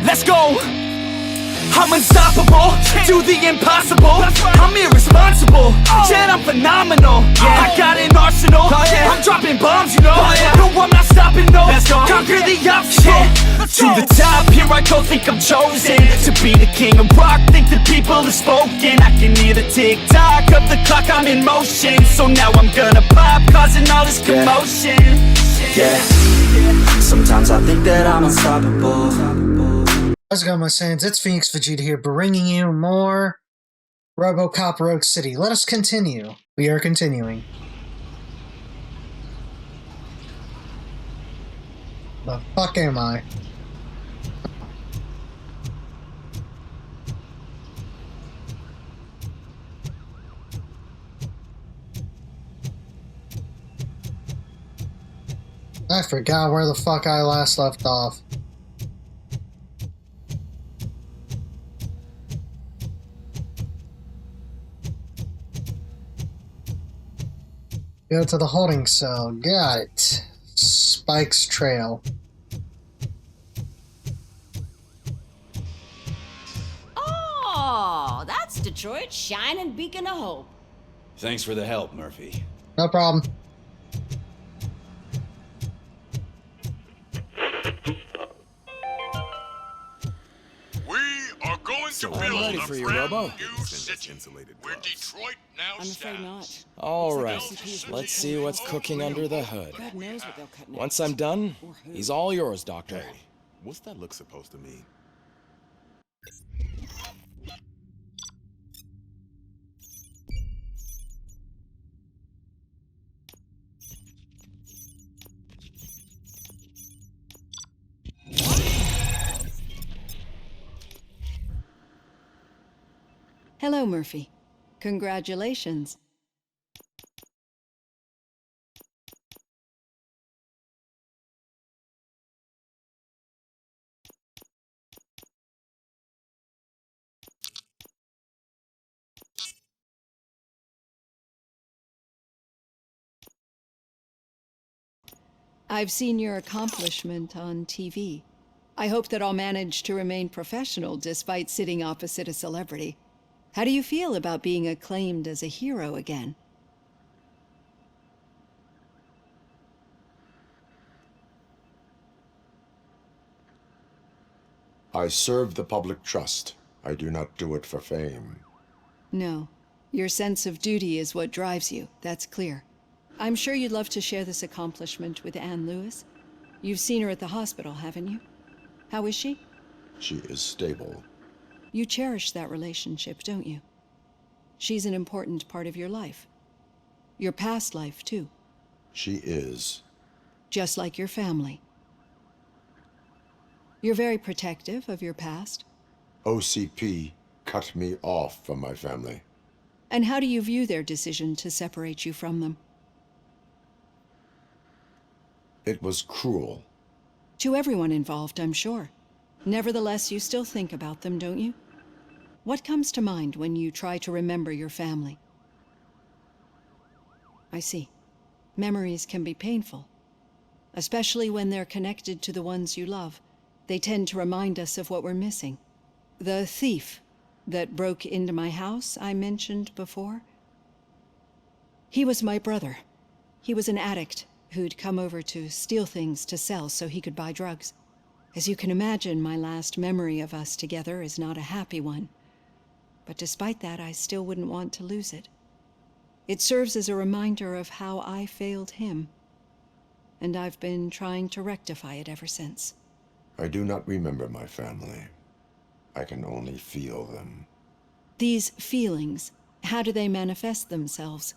Let's go! I'm unstoppable, do the impossible. I'm irresponsible, yet I'm phenomenal. I got an arsenal, I'm dropping bombs, you know. No, I'm not stopping, no. Conquer the obstacle. To the top, here I go, think I'm chosen to be the king of rock, think the people have spoken. I can hear the tick-tock of the clock, I'm in motion. So now I'm gonna pop, causing all this commotion. Yeah, sometimes I think that I'm unstoppable. How's it going, my saiyans? It's Fenix Vegeta here, bringing you more Robocop Rogue City. Let us continue. We are continuing. The fuck am I? I forgot where the fuck I last left off. Go to the holding cell. Got it. Spike's trail. Oh, that's Detroit's shining beacon of hope. Thanks for the help, Murphy. No problem. To build ready a for you, brand Robo. new city where Detroit now I'm afraid stands. not. All right, CCP let's see what's cooking under the hood. God knows what they'll cut next. Once I'm done, Or who. he's all yours, Doctor. Hey, what's that look supposed to mean? Hello, Murphy. Congratulations. I've seen your accomplishment on TV. I hope that I'll manage to remain professional despite sitting opposite a celebrity. How do you feel about being acclaimed as a hero again? I serve the public trust. I do not do it for fame. No. Your sense of duty is what drives you, that's clear. I'm sure you'd love to share this accomplishment with Anne Lewis. You've seen her at the hospital, haven't you? How is she? She is stable. You cherish that relationship, don't you? She's an important part of your life. Your past life, too. She is. Just like your family. You're very protective of your past. OCP cut me off from my family. And how do you view their decision to separate you from them? It was cruel. To everyone involved, I'm sure. Nevertheless, you still think about them, don't you? What comes to mind when you try to remember your family? I see. Memories can be painful, especially when they're connected to the ones you love. They tend to remind us of what we're missing. The thief that broke into my house I mentioned before? He was my brother. He was an addict who'd come over to steal things to sell so he could buy drugs. As you can imagine, my last memory of us together is not a happy one. But despite that, I still wouldn't want to lose it. It serves as a reminder of how I failed him. And I've been trying to rectify it ever since. I do not remember my family. I can only feel them. These feelings, how do they manifest themselves?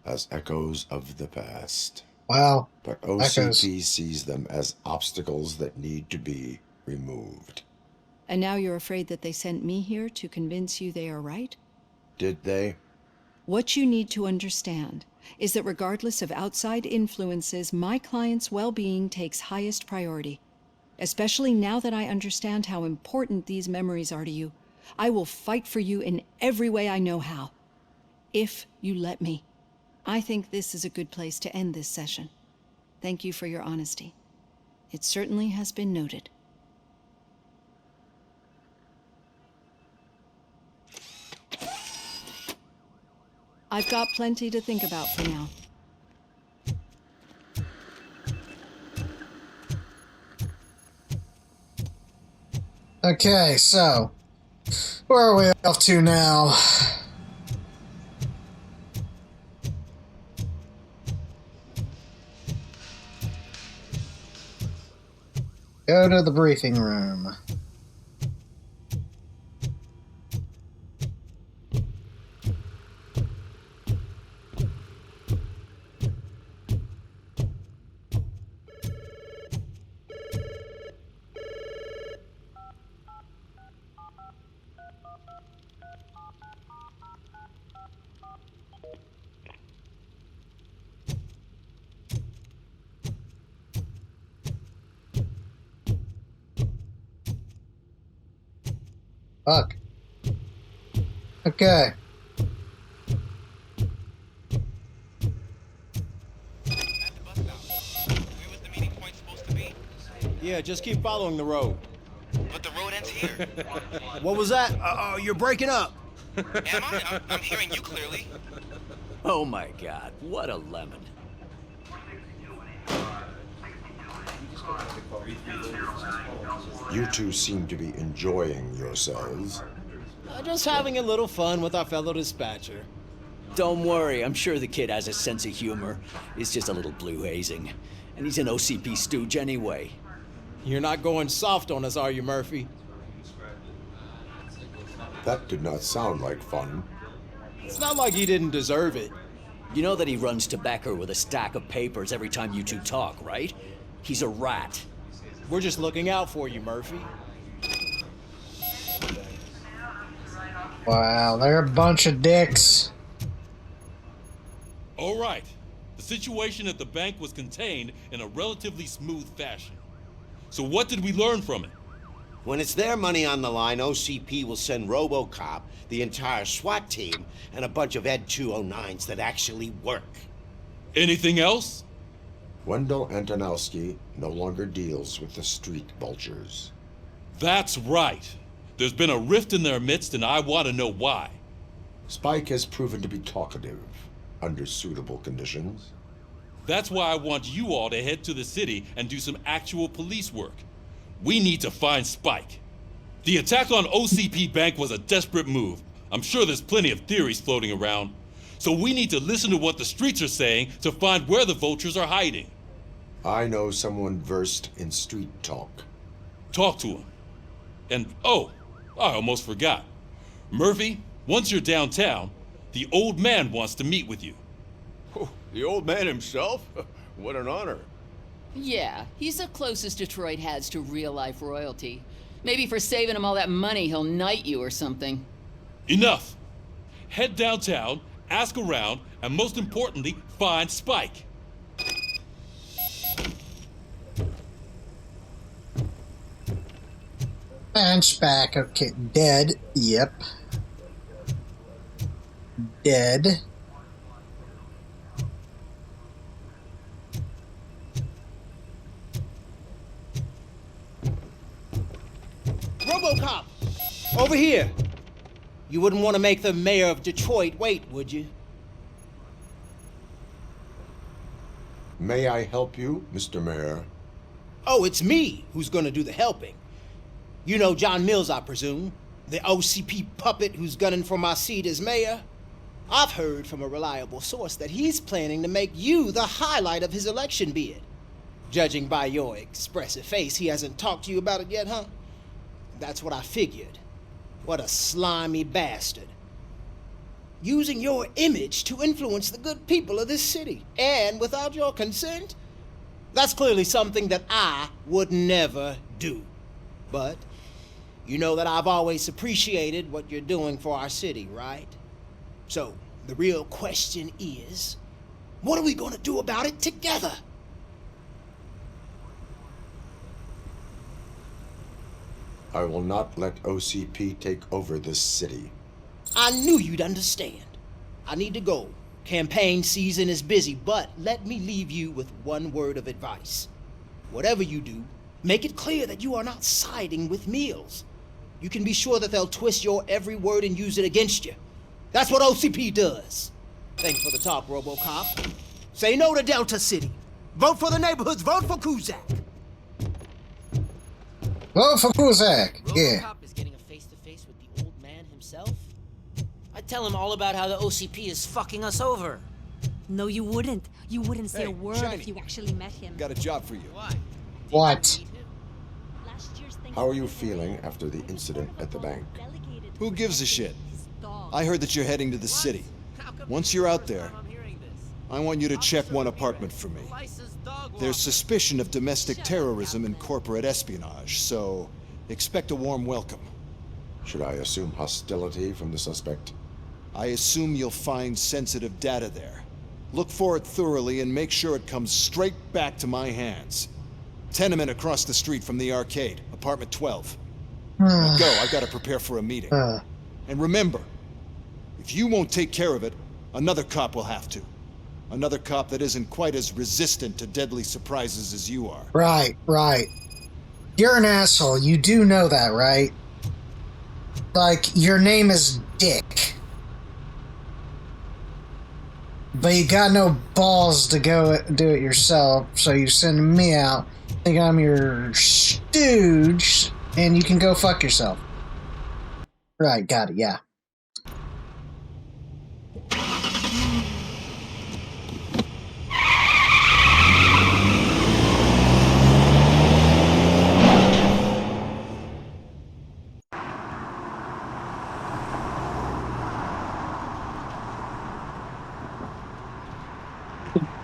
As echoes of the past. Wow. But Echoes. OCP sees them as obstacles that need to be removed. And now you're afraid that they sent me here to convince you they are right? Did they? What you need to understand is that regardless of outside influences, my client's well-being takes highest priority. Especially now that I understand how important these memories are to you. I will fight for you in every way I know how. If you let me. I think this is a good place to end this session. Thank you for your honesty. It certainly has been noted. I've got plenty to think about for now. Okay, so where are we off to now? Go to the briefing room. Fuck. Okay. Yeah, just keep following the road. But the road ends here. What was that? You're breaking up. Am I? I'm hearing you clearly. Oh my god, what a lemon. You two seem to be enjoying yourselves. Just having a little fun with our fellow dispatcher. Don't worry, I'm sure the kid has a sense of humor. It's just a little blue hazing. And he's an OCP stooge anyway. You're not going soft on us, are you, Murphy? That did not sound like fun. It's not like he didn't deserve it. You know that he runs to Becker with a stack of papers every time you two talk, right? He's a rat. We're just looking out for you, Murphy. Wow, they're a bunch of dicks. All right. The situation at the bank was contained in a relatively smooth fashion. So what did we learn from it? When it's their money on the line, OCP will send Robocop, the entire SWAT team, and a bunch of Ed 209s that actually work. Anything else? Wendell Antonowski no longer deals with the street vultures. That's right. There's been a rift in their midst, and I want to know why. Spike has proven to be talkative under suitable conditions. That's why I want you all to head to the city and do some actual police work. We need to find Spike. The attack on OCP Bank was a desperate move. I'm sure there's plenty of theories floating around. So we need to listen to what the streets are saying to find where the vultures are hiding. I know someone versed in street talk. Talk to him. And, oh, I almost forgot. Murphy, once you're downtown, the old man wants to meet with you. Oh, the old man himself? What an honor. Yeah, he's the closest Detroit has to real-life royalty. Maybe for saving him all that money, he'll knight you or something. Enough. Head downtown, ask around, and most importantly, find Spike. Benchback, okay, dead, yep. Dead. Robocop! Over here! You wouldn't want to make the mayor of Detroit wait, would you? May I help you, Mr. Mayor? Oh, it's me who's gonna do the helping. You know John Mills, I presume. The OCP puppet who's gunning for my seat as mayor. I've heard from a reliable source that he's planning to make you the highlight of his election bid. Judging by your expressive face, he hasn't talked to you about it yet, huh? That's what I figured. What a slimy bastard. Using your image to influence the good people of this city, and without your consent? That's clearly something that I would never do. But you know that I've always appreciated what you're doing for our city, right? So, the real question is, what are we gonna do about it together? I will not let OCP take over this city. I knew you'd understand. I need to go. Campaign season is busy, but let me leave you with one word of advice. Whatever you do, make it clear that you are not siding with Mills. You can be sure that they'll twist your every word and use it against you. That's what OCP does. Thanks for the talk, Robocop. Say no to Delta City. Vote for the neighborhoods. Vote for Kuzak. Vote for Kuzak. Yeah. Robocop is getting a face-to-face with the old man himself. I'd tell him all about how the OCP is fucking us over. No, you wouldn't. You wouldn't say Hey, a word Shiny. if you actually met him. Got a job for you. Why? What? How are you feeling after the incident at the bank? Who gives a shit? I heard that you're heading to the city. Once you're out there, I want you to check one apartment for me. There's suspicion of domestic terrorism and corporate espionage, so expect a warm welcome. Should I assume hostility from the suspect? I assume you'll find sensitive data there. Look for it thoroughly and make sure it comes straight back to my hands. Tenement across the street from the arcade, apartment 12. Now go, I've got to prepare for a meeting. And remember, if you won't take care of it, another cop will have to. Another cop that isn't quite as resistant to deadly surprises as you are. Right, right. You're an asshole. You do know that, right? Like, your name is Dick. But you got no balls to go do it yourself, so you send me out, think I'm your stooge, and you can go fuck yourself. Right, got it, yeah.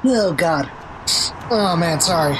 Oh, God. Oh, man, sorry.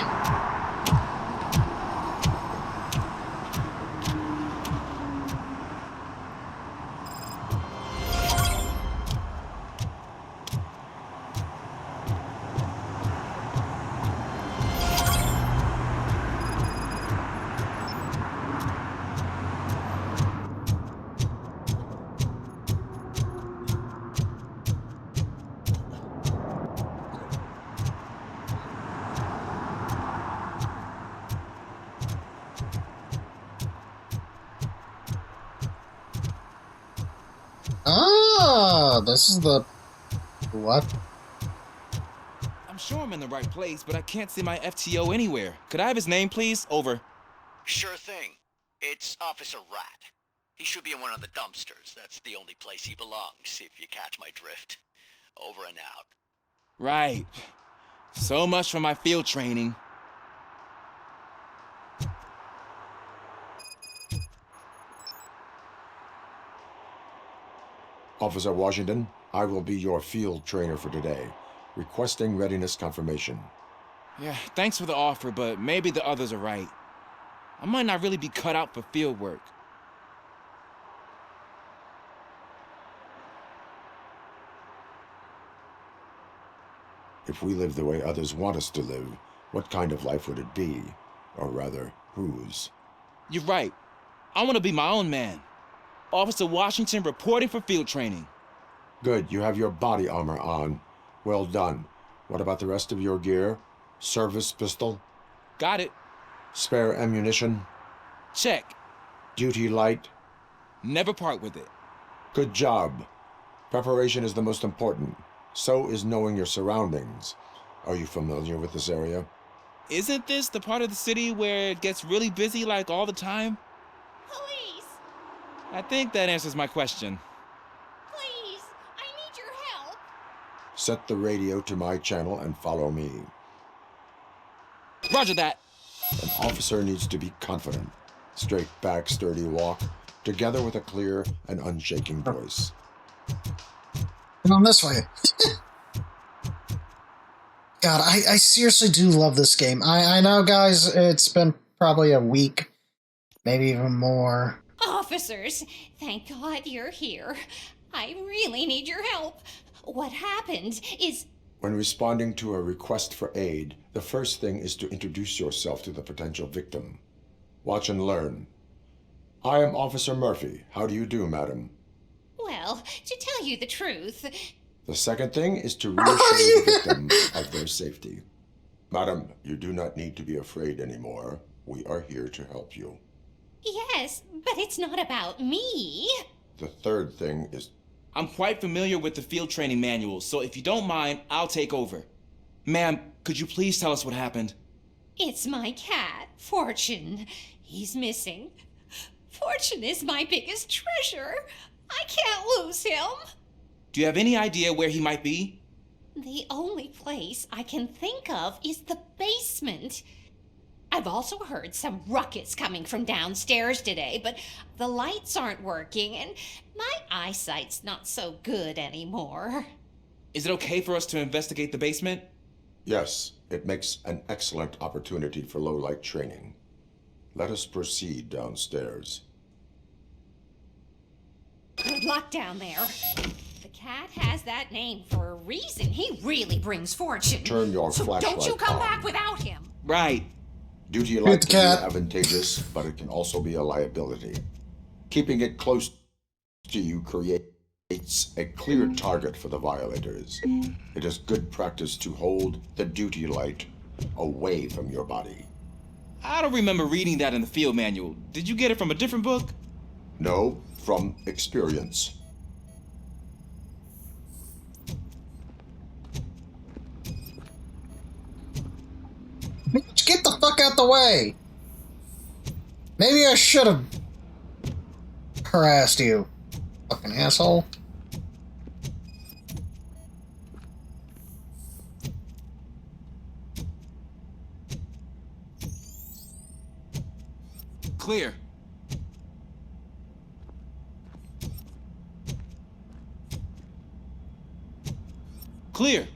Ah, this is the... What? I'm sure I'm in the right place, but I can't see my FTO anywhere. Could I have his name, please? Over. Sure thing. It's Officer Rat. He should be in one of the dumpsters. That's the only place he belongs, if you catch my drift. Over and out. Right. So much for my field training. Officer Washington, I will be your field trainer for today. Requesting readiness confirmation. Yeah, thanks for the offer, but maybe the others are right. I might not really be cut out for field work. If we live the way others want us to live, what kind of life would it be? Or rather, whose? You're right. I want to be my own man. Officer Washington reporting for field training. Good, you have your body armor on. Well done. What about the rest of your gear? Service pistol? Got it. Spare ammunition? Check. Duty light? Never part with it. Good job. Preparation is the most important. So is knowing your surroundings. Are you familiar with this area? Isn't this the part of the city where it gets really busy like all the time? Police! I think that answers my question. Please! I need your help! Set the radio to my channel and follow me. Roger that. An officer needs to be confident. Straight back, sturdy walk, together with a clear and unshaking voice. Come this way. God, I seriously do love this game. I know, guys, it's been probably a week, maybe even more. Officers, thank God you're here. I really need your help. What happened is... When responding to a request for aid, the first thing is to introduce yourself to the potential victim. Watch and learn. I am Officer Murphy. How do you do, madam? Well, to tell you the truth... The second thing is to reassure the victim of their safety. Madam, you do not need to be afraid anymore. We are here to help you. Yes, but it's not about me. The third thing is... I'm quite familiar with the field training manuals, so if you don't mind, I'll take over. Ma'am, could you please tell us what happened? It's my cat, Fortune. He's missing. Fortune is my biggest treasure. I can't lose him. Do you have any idea where he might be? The only place I can think of is the basement. I've also heard some ruckus coming from downstairs today, but the lights aren't working and my eyesight's not so good anymore. Is it okay for us to investigate the basement? Yes, it makes an excellent opportunity for low-light training. Let us proceed downstairs. Good luck down there. The cat has that name for a reason. He really brings fortune. Turn your so flashlight don't you come on. back without him. Right. Duty light can be advantageous, but it can also be a liability. Keeping it close to you creates a clear target for the violators. It is good practice to hold the duty light away from your body. I don't remember reading that in the field manual. Did you get it from a different book? No, from experience. Get the fuck out the way! Maybe I should have harassed you, fucking asshole. Clear. Clear.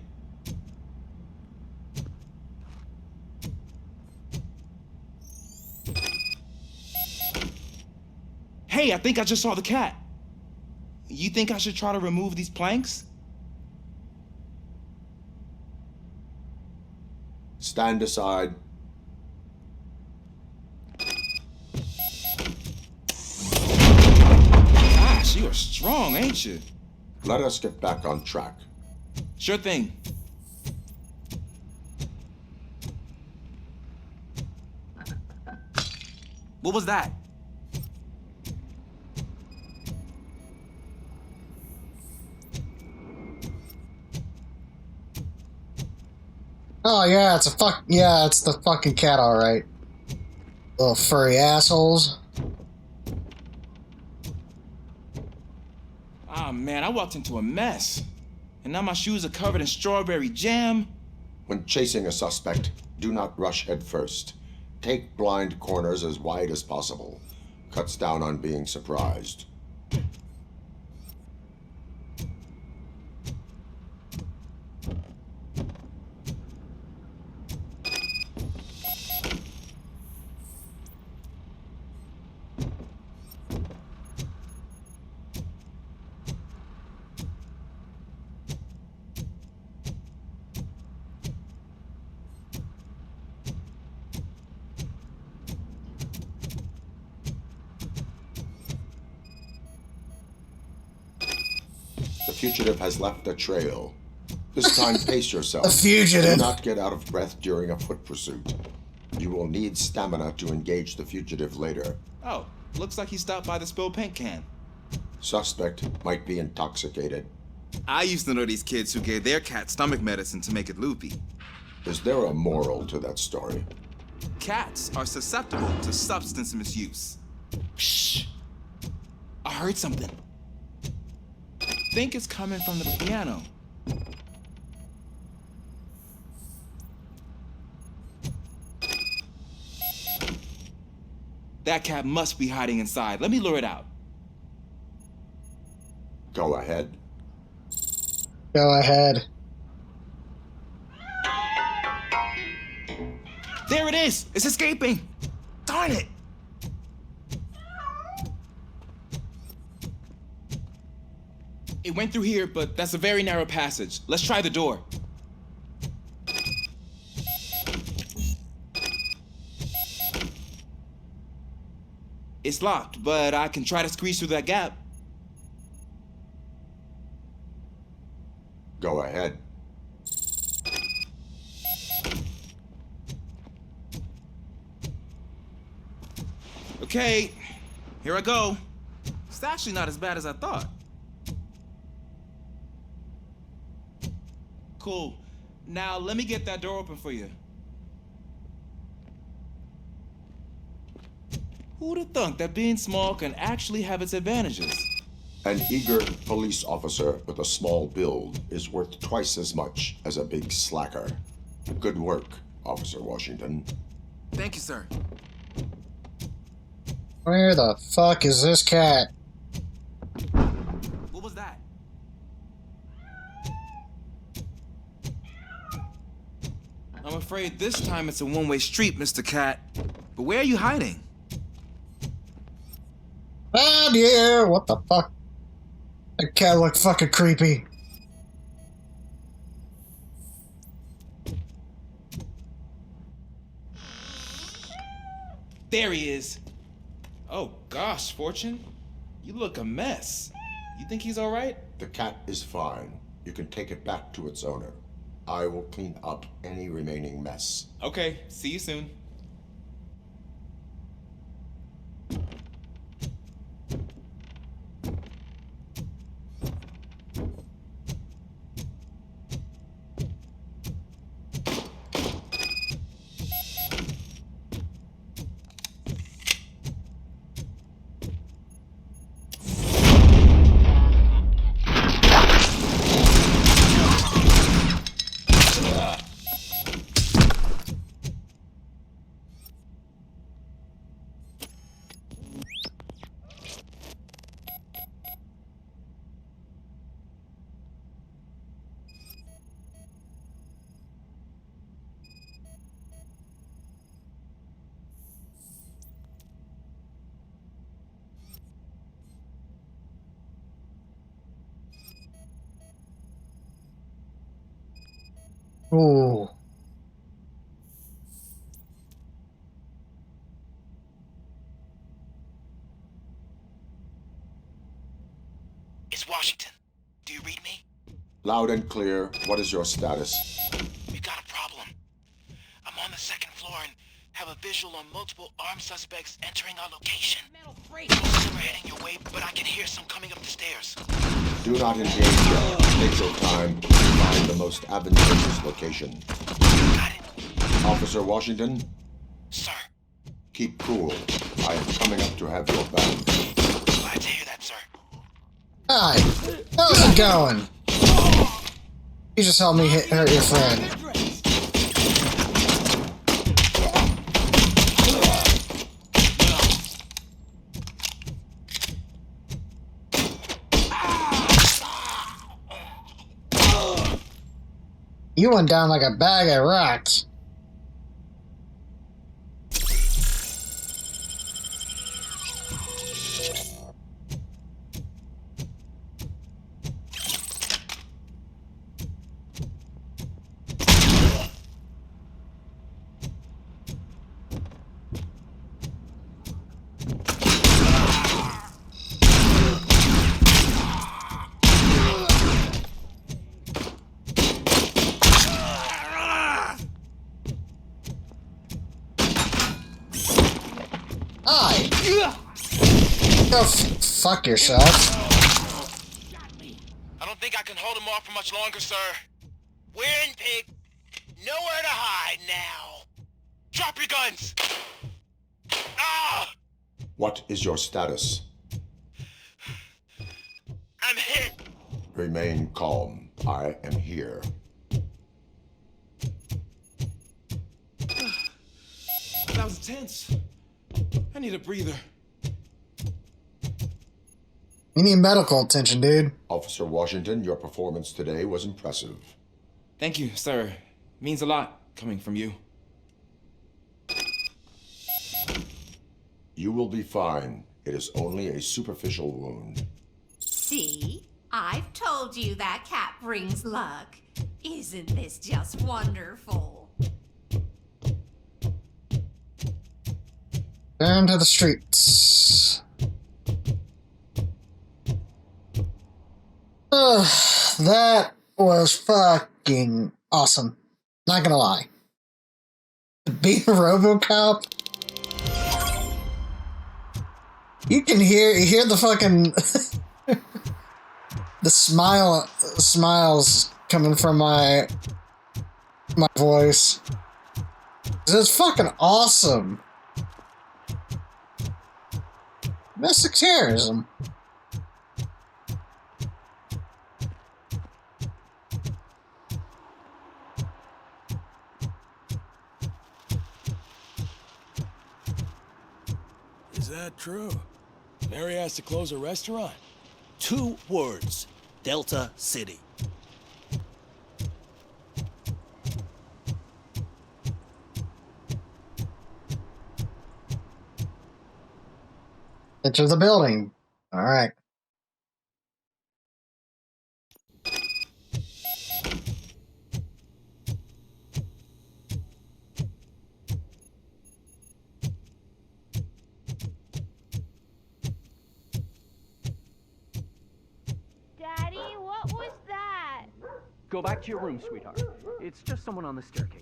Hey, I think I just saw the cat. You think I should try to remove these planks? Stand aside. Gosh, you are strong, ain't you? Let us get back on track. Sure thing. What was that? Oh yeah, it's the fucking cat, alright. Little furry assholes. Ah, man, I walked into a mess. And now my shoes are covered in strawberry jam. When chasing a suspect, do not rush head first. Take blind corners as wide as possible. Cuts down on being surprised. The fugitive has left a trail. This time, pace yourself. A fugitive. Do not get out of breath during a foot pursuit. You will need stamina to engage the fugitive later. Oh, looks like he stopped by the spilled paint can. Suspect might be intoxicated. I used to know these kids who gave their cat stomach medicine to make it loopy. Is there a moral to that story? Cats are susceptible to substance misuse. Shh! I heard something. I think it's coming from the piano. That cat must be hiding inside. Let me lure it out. Go ahead. Go ahead. There it is! It's escaping! Darn it! It went through here, but that's a very narrow passage. Let's try the door. It's locked, but I can try to squeeze through that gap. Go ahead. Okay, here I go. It's actually not as bad as I thought. Cool. Now let me get that door open for you. Who'd have thunk that being small can actually have its advantages? An eager police officer with a small build is worth twice as much as a big slacker. Good work, Officer Washington. Thank you, sir. Where the fuck is this cat? What was that? I'm afraid this time it's a one-way street, Mr. Cat. But where are you hiding? Oh dear, what the fuck? That cat looked fucking creepy. There he is. Oh gosh, Fortune. You look a mess. You think he's all right? The cat is fine. You can take it back to its owner. I will clean up any remaining mess. Okay, see you soon. Ooh. It's Washington. Do you read me? Loud and clear. What is your status? We've got a problem. I'm on the second floor and have a visual on multiple armed suspects entering our location. Most of them are heading your way, but I can hear some coming up the stairs. Do not engage yet. Take your time to find the most advantageous location. Got it. Officer Washington? Sir. Keep cool. I am coming up to have your back. Glad to hear that, sir. Hi. How's it going? You just helped me hurt your friend. You went down like a bag of rocks. Hi. Go fuck yourself. I don't think I can hold him off for much longer, sir. We're in, pig. Nowhere to hide now. Drop your guns. Ah! What is your status? I'm hit. Remain calm. I am here. That was tense. I need a breather. You need medical attention, dude. Officer Washington, your performance today was impressive. Thank you, sir. It means a lot coming from you. You will be fine. It is only a superficial wound. See? I've told you that cat brings luck. Isn't this just wonderful? Down to the streets. Ugh, that was fucking awesome. Not gonna lie. Being Robocop? You can hear the fucking the smiles coming from my voice. It's fucking awesome. Domestic terrorism. Is that true? Mary has to close a restaurant? 2 words. Delta City. Enter the building. All right. Daddy, what was that? Go back to your room, sweetheart. It's just someone on the staircase.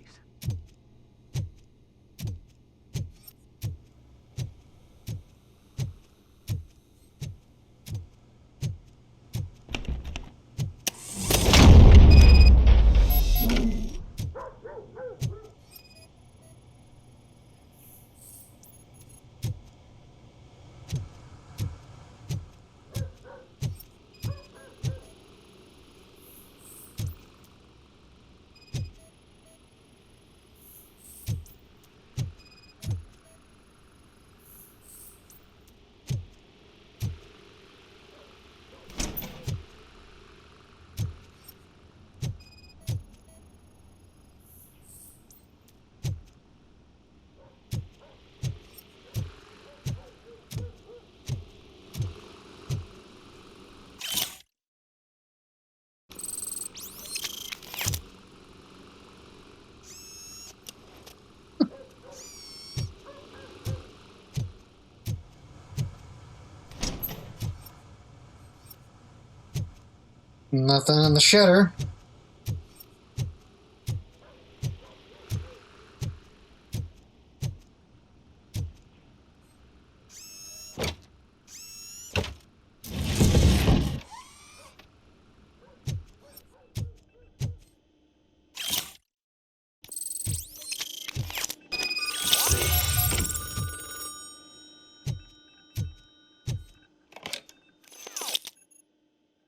Nothing in the shitter.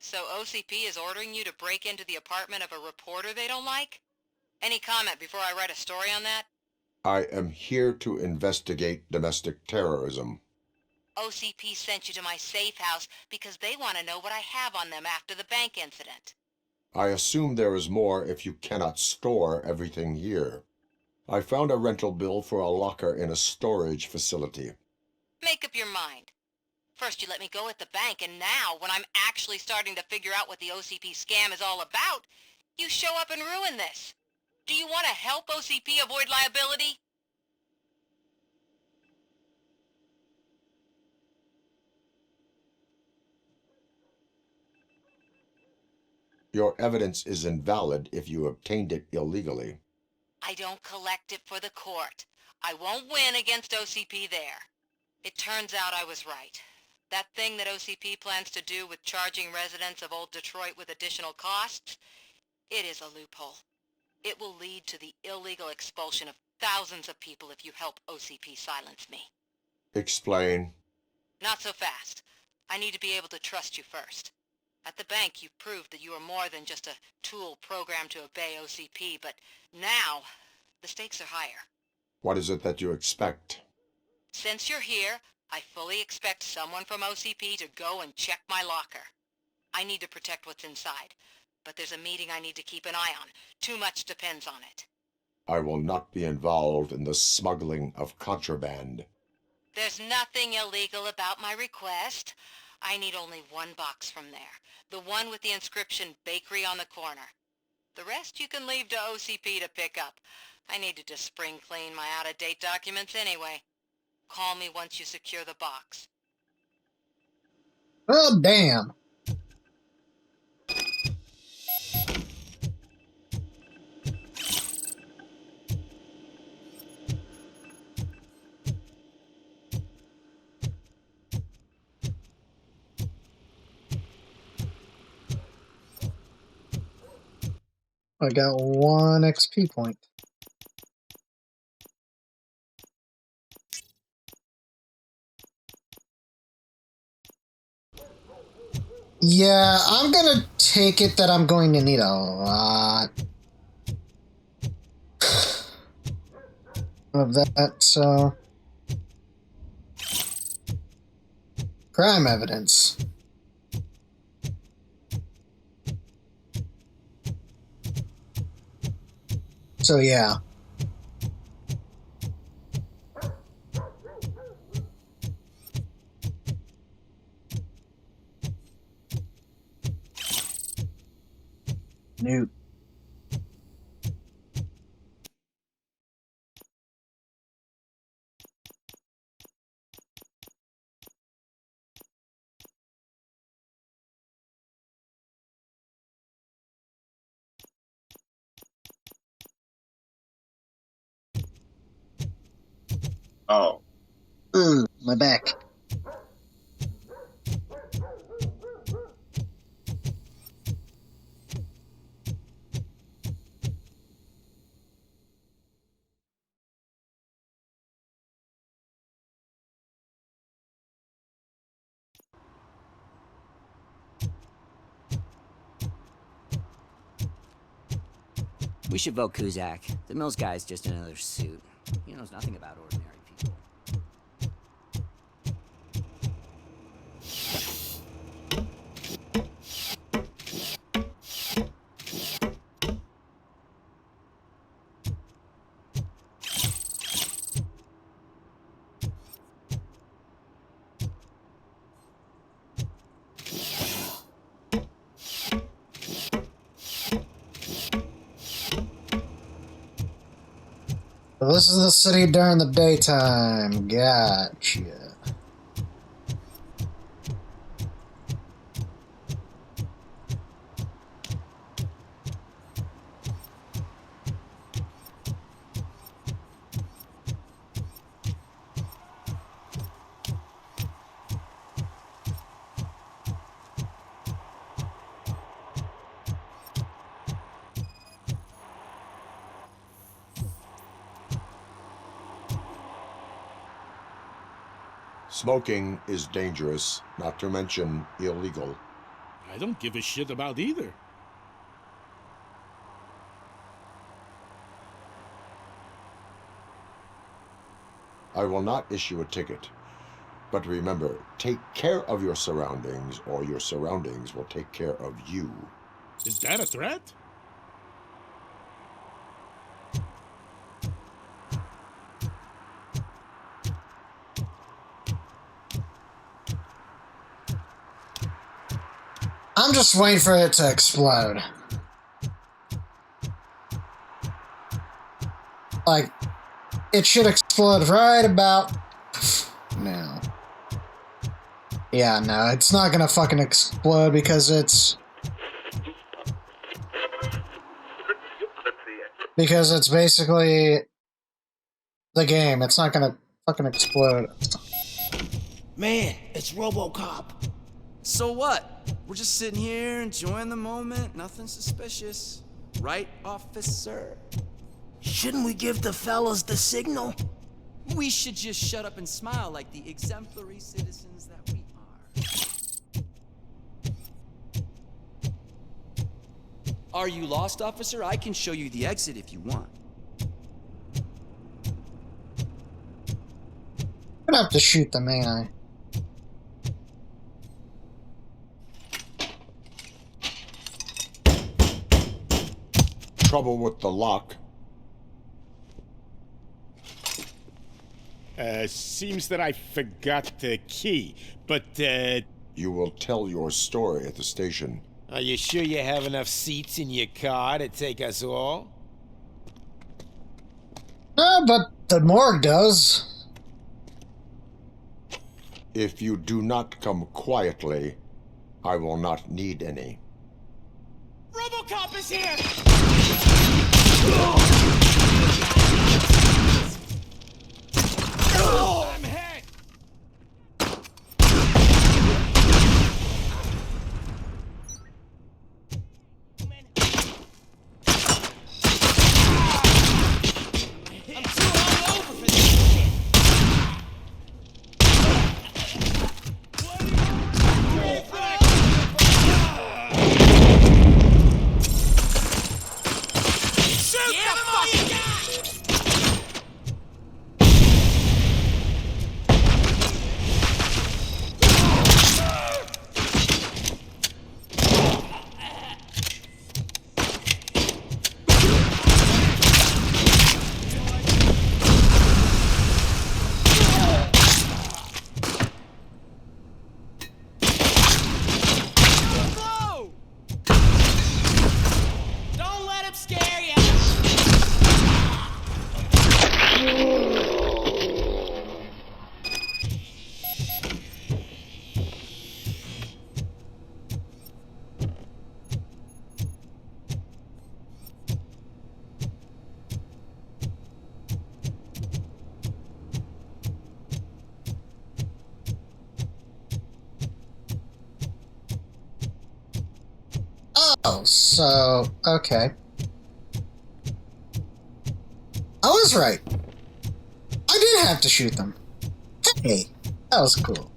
So OCP is ordering you to break into the apartment of a reporter they don't like? Any comment before I write a story on that? I am here to investigate domestic terrorism. OCP sent you to my safe house because they want to know what I have on them after the bank incident. I assume there is more if you cannot store everything here. I found a rental bill for a locker in a storage facility. Make up your mind. First you let me go at the bank, and now, when I'm actually starting to figure out what the OCP scam is all about, you show up and ruin this. Do you want to help OCP avoid liability? Your evidence is invalid if you obtained it illegally. I don't collect it for the court. I won't win against OCP there. It turns out I was right. That thing that OCP plans to do with charging residents of Old Detroit with additional costs, it is a loophole. It will lead to the illegal expulsion of thousands of people if you help OCP silence me. Explain. Not so fast. I need to be able to trust you first. At the bank, you've proved that you are more than just a tool programmed to obey OCP, but now, the stakes are higher. What is it that you expect? Since you're here, I fully expect someone from OCP to go and check my locker. I need to protect what's inside, but there's a meeting I need to keep an eye on. Too much depends on it. I will not be involved in the smuggling of contraband. There's nothing illegal about my request. I need only one box from there. The one with the inscription Bakery on the corner. The rest you can leave to OCP to pick up. I needed to spring clean my out-of-date documents anyway. Call me once you secure the box. Oh, damn. I got 1 XP point. Yeah, I'm gonna take it that I'm going to need a lot of that, so... Crime evidence. So yeah. Nope. Oh. Ooh, my back. We should vote Kuzak. The Mills guy's just another suit. He knows nothing about ordinary people. So this is the city during the daytime. Gotcha. Smoking is dangerous, not to mention illegal. I don't give a shit about either. I will not issue a ticket. But remember, take care of your surroundings, or your surroundings will take care of you. Is that a threat? I'm just waiting for it to explode. Like, it should explode right about now. Yeah, no, it's not gonna fucking explode because it's... Because it's basically the game. It's not gonna fucking explode. Man, it's Robocop. So what? We're just sitting here enjoying the moment. Nothing suspicious. Right, officer? Shouldn't we give the fellas the signal? We should just shut up and smile like the exemplary citizens that we are. Are you lost, officer? I can show you the exit if you want. I'm gonna have to shoot them, ain't I? Trouble with the lock. Seems that I forgot the key, but, You will tell your story at the station. Are you sure you have enough seats in your car to take us all? But the morgue does. If you do not come quietly, I will not need any. Robocop is here! I'm hit! Oh, so okay. I was right. I did have to shoot them. Hey, that was cool.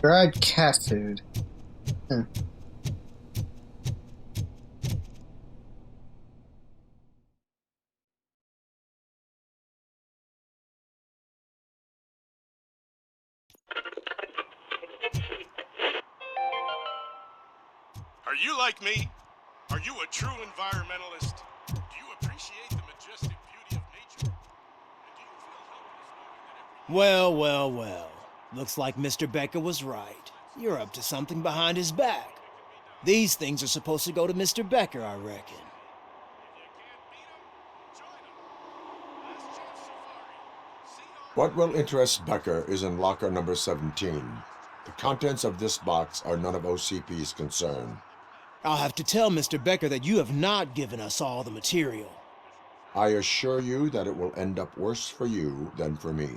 Dried cat food. Are you like me? Are you a true environmentalist? Do you appreciate the majestic beauty of nature? Well, well, well. Looks like Mr. Becker was right. You're up to something behind his back. These things are supposed to go to Mr. Becker, I reckon. What will interest Becker is in locker number 17. The contents of this box are none of OCP's concern. I'll have to tell Mr. Becker that you have not given us all the material. I assure you that it will end up worse for you than for me.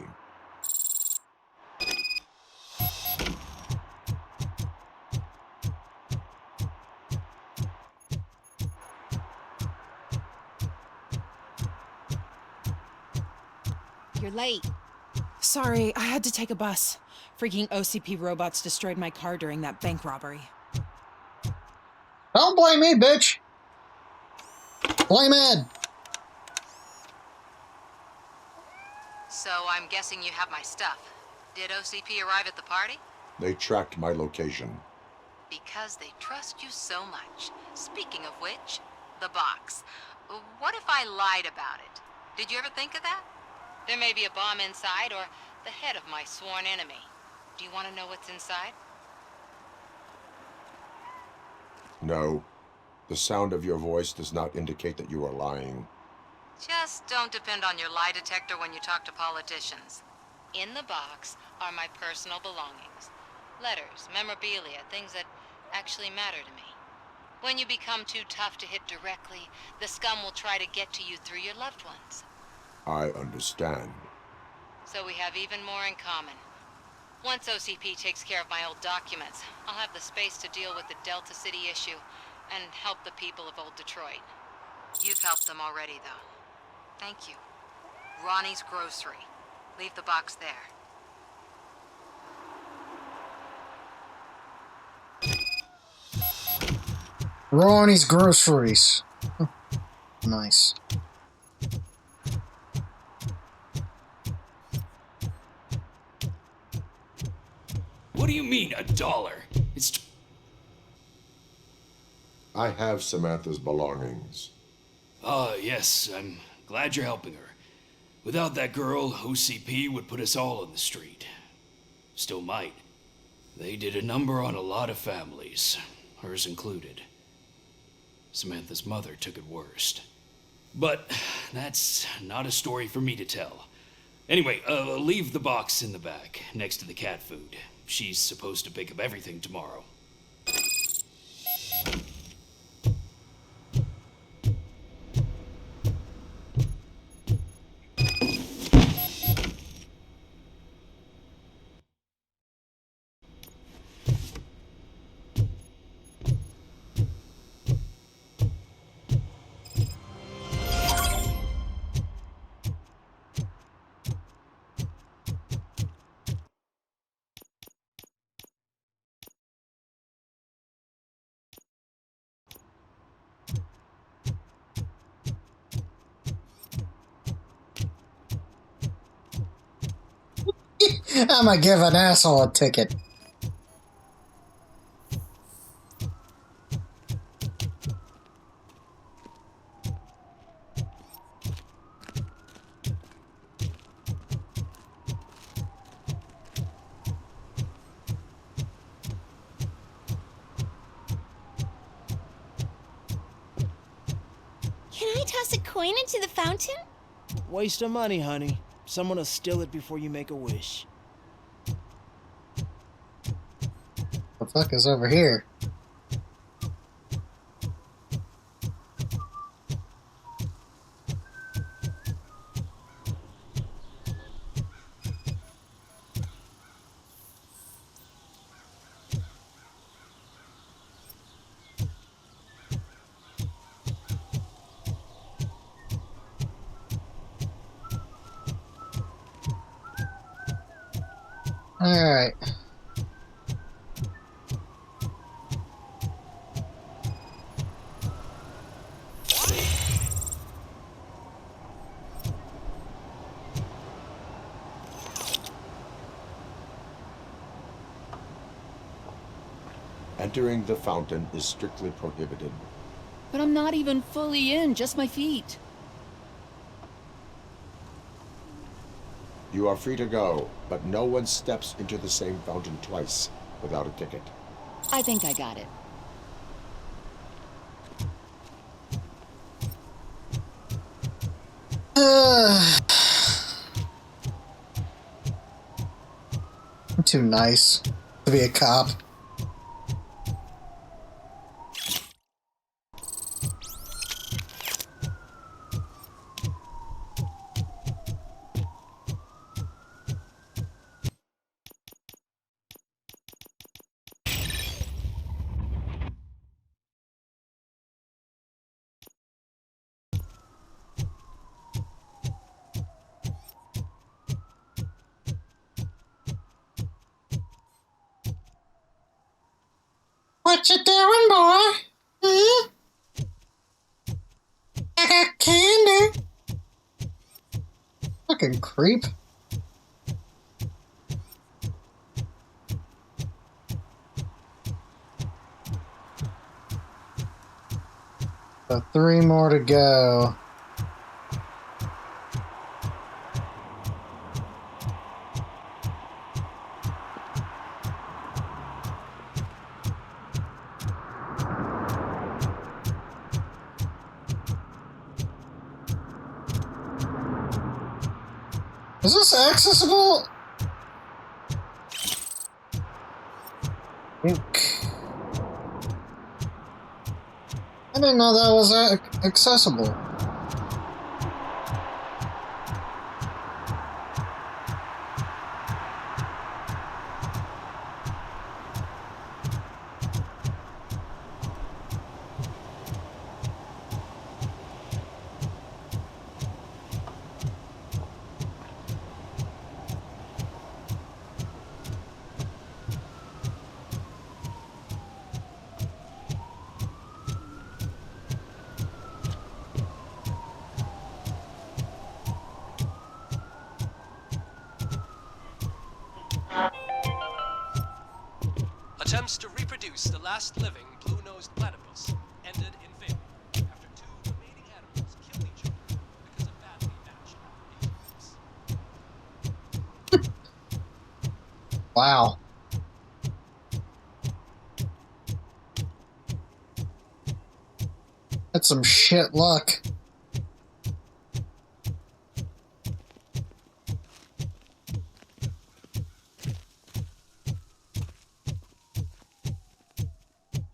You're late. Sorry, I had to take a bus. Freaking OCP robots destroyed my car during that bank robbery. Don't blame me, bitch. Blame Ed. So I'm guessing you have my stuff. Did OCP arrive at the party? They tracked my location. Because they trust you so much. Speaking of which, the box. What if I lied about it? Did you ever think of that? There may be a bomb inside or the head of my sworn enemy. Do you want to know what's inside? No. The sound of your voice does not indicate that you are lying. Just don't depend on your lie detector when you talk to politicians. In the box are my personal belongings. Letters, memorabilia, things that actually matter to me. When you become too tough to hit directly, the scum will try to get to you through your loved ones. I understand. So we have even more in common. Once OCP takes care of my old documents, I'll have the space to deal with the Delta City issue and help the people of Old Detroit. You've helped them already, though. Thank you. Ronnie's Grocery. Leave the box there. Ronnie's Groceries. Nice. What do you mean, $1? It's... I have Samantha's belongings. Ah, yes, I'm glad you're helping her. Without that girl, OCP would put us all on the street. Still might. They did a number on a lot of families, hers included. Samantha's mother took it worst. But that's not a story for me to tell. Anyway, leave the box in the back, next to the cat food. She's supposed to pick up everything tomorrow. I'm gonna give an asshole a ticket. Can I toss a coin into the fountain? Waste of money, honey. Someone will steal it before you make a wish. The fuck is over here? Alright. Entering the fountain is strictly prohibited. But I'm not even fully in, just my feet. You are free to go, but no one steps into the same fountain twice without a ticket. I think I got it. I'm too nice to be a cop. What you doing, boy? Hmm? I got candy. Fucking creep. So 3 more to go. Is this accessible? I didn't know that was accessible. Attempts to reproduce the last living blue-nosed platypus ended in failure after 2 remaining animals killed each other because of badly matched applications. Wow. That's some shit luck.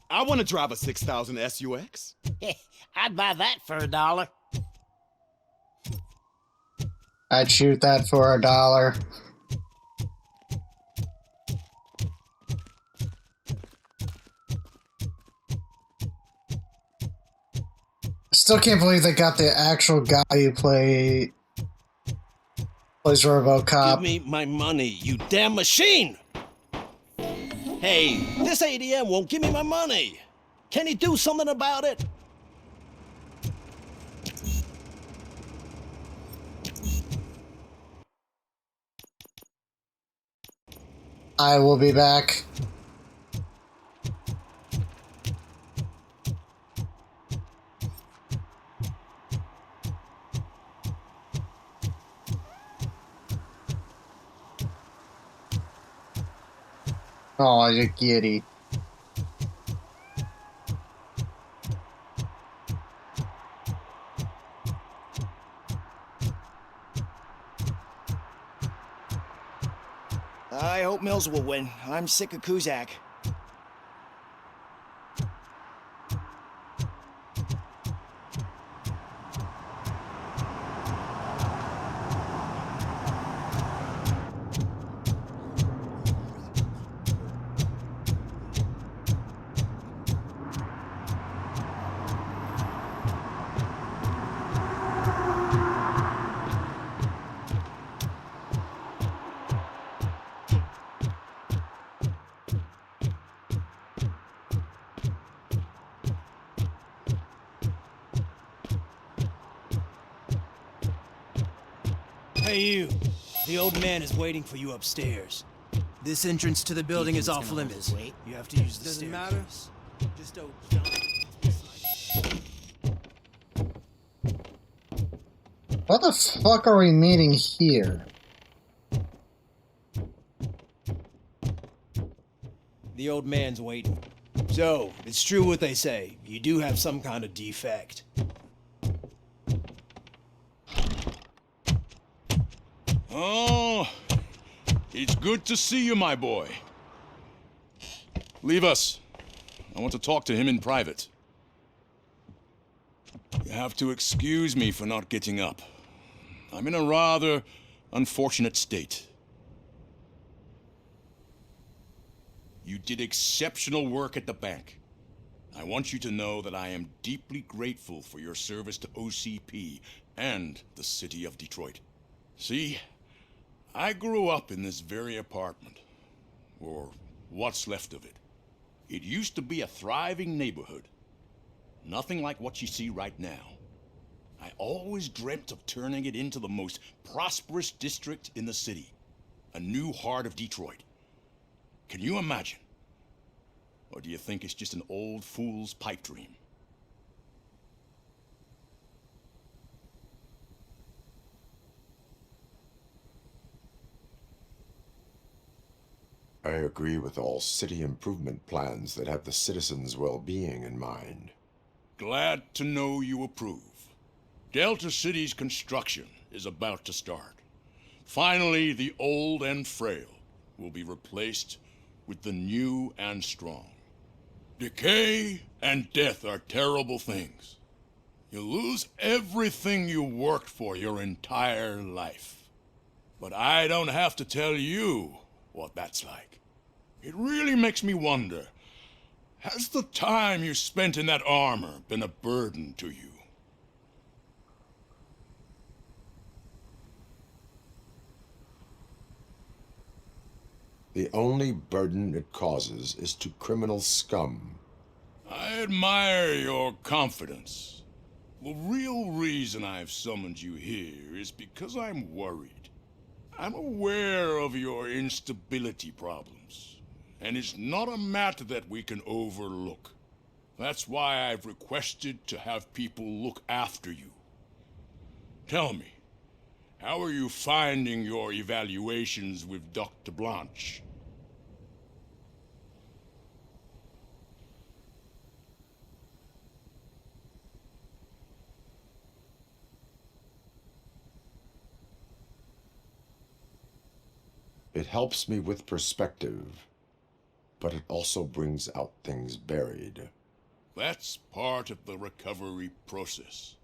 I want to drive a 6000 SUX. I'd buy that for $1. I'd shoot that for $1. Still can't believe they got the actual guy who plays Robocop. Give me my money, you damn machine! Hey, this ADM won't give me my money. Can he do something about it? I will be back. Oh, you kitty. I hope Mills will win. I'm sick of Kuzak. Hey you, the old man is waiting for you upstairs. This entrance to the building is off limits. You have to use the Doesn't staircase. Just don't jump. What the fuck are we meeting here? The old man's waiting. So, it's true what they say. You do have some kind of defect. Oh, it's good to see you, my boy. Leave us. I want to talk to him in private. You have to excuse me for not getting up. I'm in a rather unfortunate state. You did exceptional work at the bank. I want you to know that I am deeply grateful for your service to OCP and the city of Detroit. See, I grew up in this very apartment, or what's left of it. It used to be a thriving neighborhood. Nothing like what you see right now. I always dreamt of turning it into the most prosperous district in the city. A new heart of Detroit. Can you imagine? Or do you think it's just an old fool's pipe dream? I agree with all city improvement plans that have the citizens' well-being in mind. Glad to know you approve. Delta City's construction is about to start. Finally, the old and frail will be replaced with the new and strong. Decay and death are terrible things. You lose everything you worked for your entire life. But I don't have to tell you what that's like. It really makes me wonder, has the time you spent in that armor been a burden to you? The only burden it causes is to criminal scum. I admire your confidence. The real reason I've summoned you here is because I'm worried. I'm aware of your instability problems, and it's not a matter that we can overlook. That's why I've requested to have people look after you. Tell me, how are you finding your evaluations with Dr. Blanche? It helps me with perspective, but it also brings out things buried. That's part of the recovery process.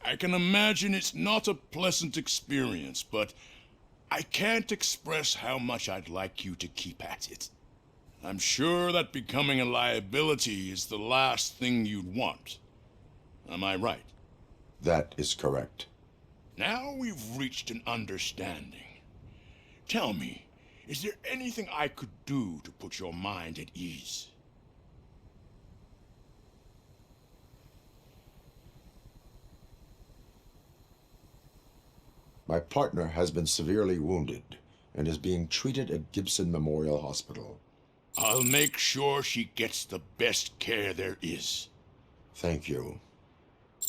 I can imagine it's not a pleasant experience, but I can't express how much I'd like you to keep at it. I'm sure that becoming a liability is the last thing you'd want. Am I right? That is correct. Now we've reached an understanding. Tell me, is there anything I could do to put your mind at ease? My partner has been severely wounded and is being treated at Gibson Memorial Hospital. I'll make sure she gets the best care there is. Thank you.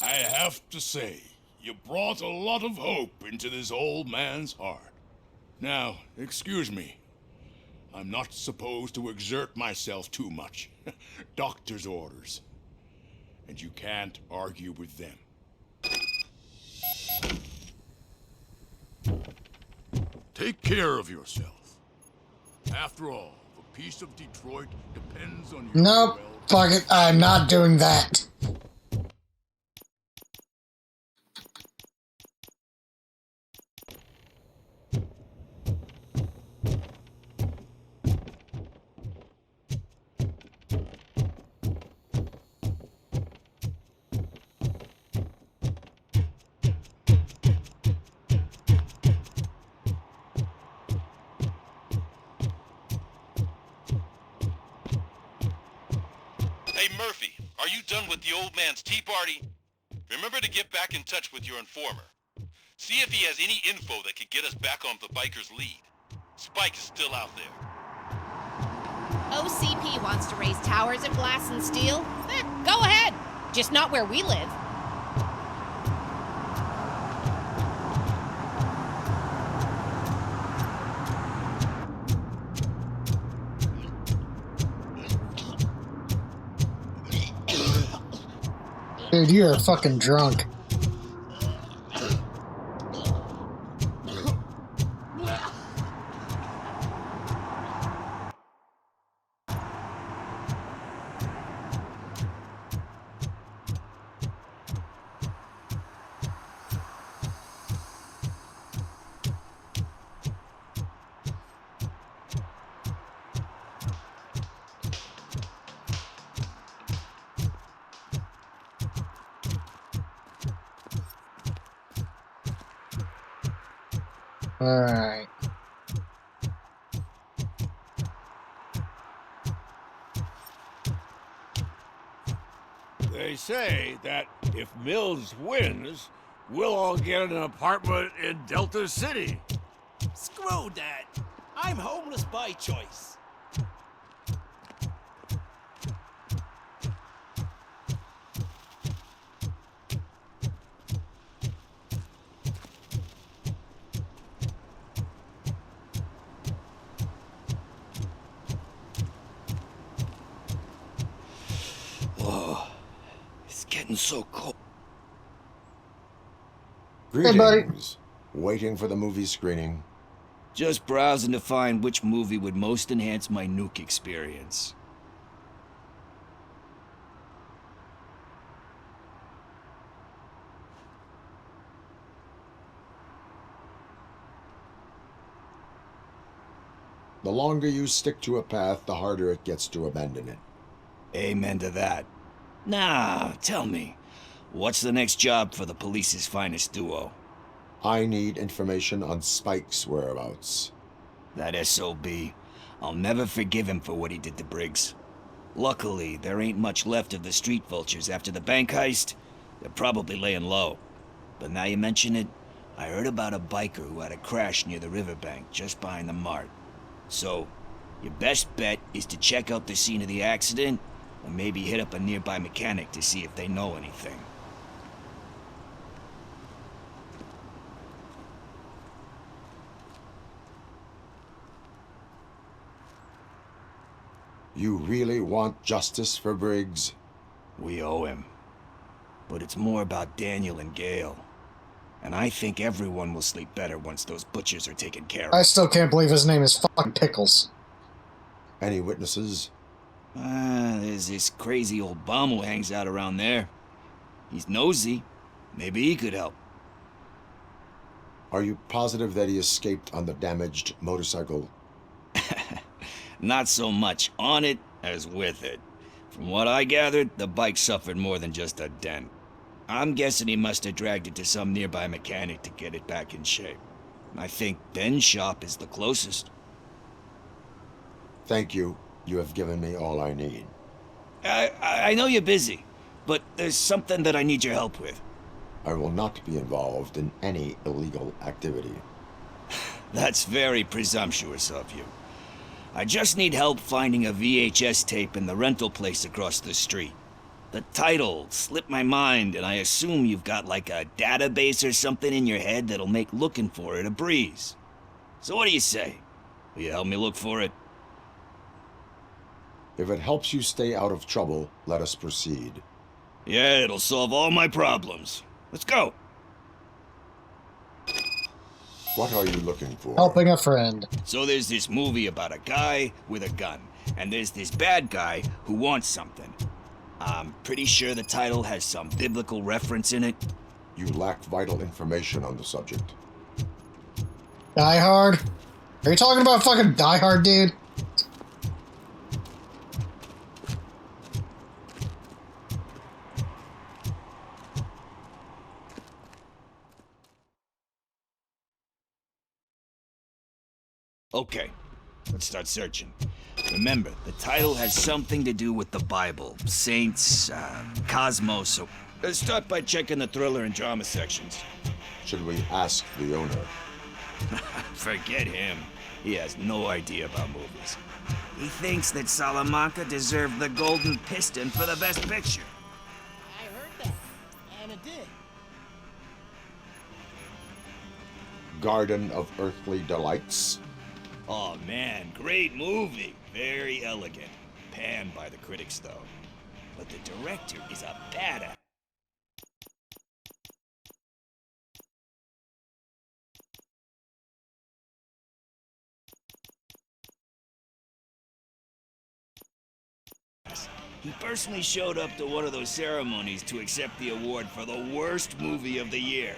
I have to say, you brought a lot of hope into this old man's heart. Now, excuse me. I'm not supposed to exert myself too much. Doctor's orders. And you can't argue with them. Take care of yourself. After all, the peace of Detroit depends on your Nope. Fuck it. I'm not doing that. Hey Murphy, are you done with the old man's tea party? Remember to get back in touch with your informer. See if he has any info that could get us back on the biker's lead. Spike is still out there. OCP wants to raise towers of glass and steel? Go ahead. Just not where we live. Dude, you're fucking drunk. Alright. They say that if Mills wins, we'll all get an apartment in Delta City. Screw that. I'm homeless by choice. Oh, it's getting so cold. Greetings. Hey, buddy. Waiting for the movie screening. Just browsing to find which movie would most enhance my nuke experience. The longer you stick to a path, the harder it gets to abandon it. Amen to that. Now, tell me, what's the next job for the police's finest duo? I need information on Spike's whereabouts. That SOB. I'll never forgive him for what he did to Briggs. Luckily, there ain't much left of the street vultures after the bank heist. They're probably laying low. But now you mention it, I heard about a biker who had a crash near the riverbank just behind the mart. So, your best bet is to check out the scene of the accident, and maybe hit up a nearby mechanic to see if they know anything. You really want justice for Briggs? We owe him. But it's more about Daniel and Gale. And I think everyone will sleep better once those butchers are taken care of. I still can't believe his name is fucking Pickles. Any witnesses? There's this crazy old bum who hangs out around there. He's nosy. Maybe he could help. Are you positive that he escaped on the damaged motorcycle? Not so much on it as with it. From what I gathered, the bike suffered more than just a dent. I'm guessing he must have dragged it to some nearby mechanic to get it back in shape. I think Ben's shop is the closest. Thank you. You have given me all I need. I know you're busy, but there's something that I need your help with. I will not be involved in any illegal activity. That's very presumptuous of you. I just need help finding a VHS tape in the rental place across the street. The title slipped my mind, and I assume you've got like a database or something in your head that'll make looking for it a breeze. So what do you say? Will you help me look for it? If it helps you stay out of trouble, let us proceed. Yeah, it'll solve all my problems. Let's go. What are you looking for? Helping a friend. So there's this movie about a guy with a gun, and there's this bad guy who wants something. I'm pretty sure the title has some biblical reference in it. You lack vital information on the subject. Die Hard? Are you talking about fucking Die Hard, dude? Okay, let's start searching. Remember, the title has something to do with the Bible, saints, cosmos, so let's start by checking the thriller and drama sections. Should we ask the owner? Forget him. He has no idea about movies. He thinks that Salamanca deserved the Golden Piston for the Best Picture. I heard that, and it did. Garden of Earthly Delights? Oh man, great movie. Very elegant. Panned by the critics though. But the director is a badass. He personally showed up to one of those ceremonies to accept the award for the worst movie of the year.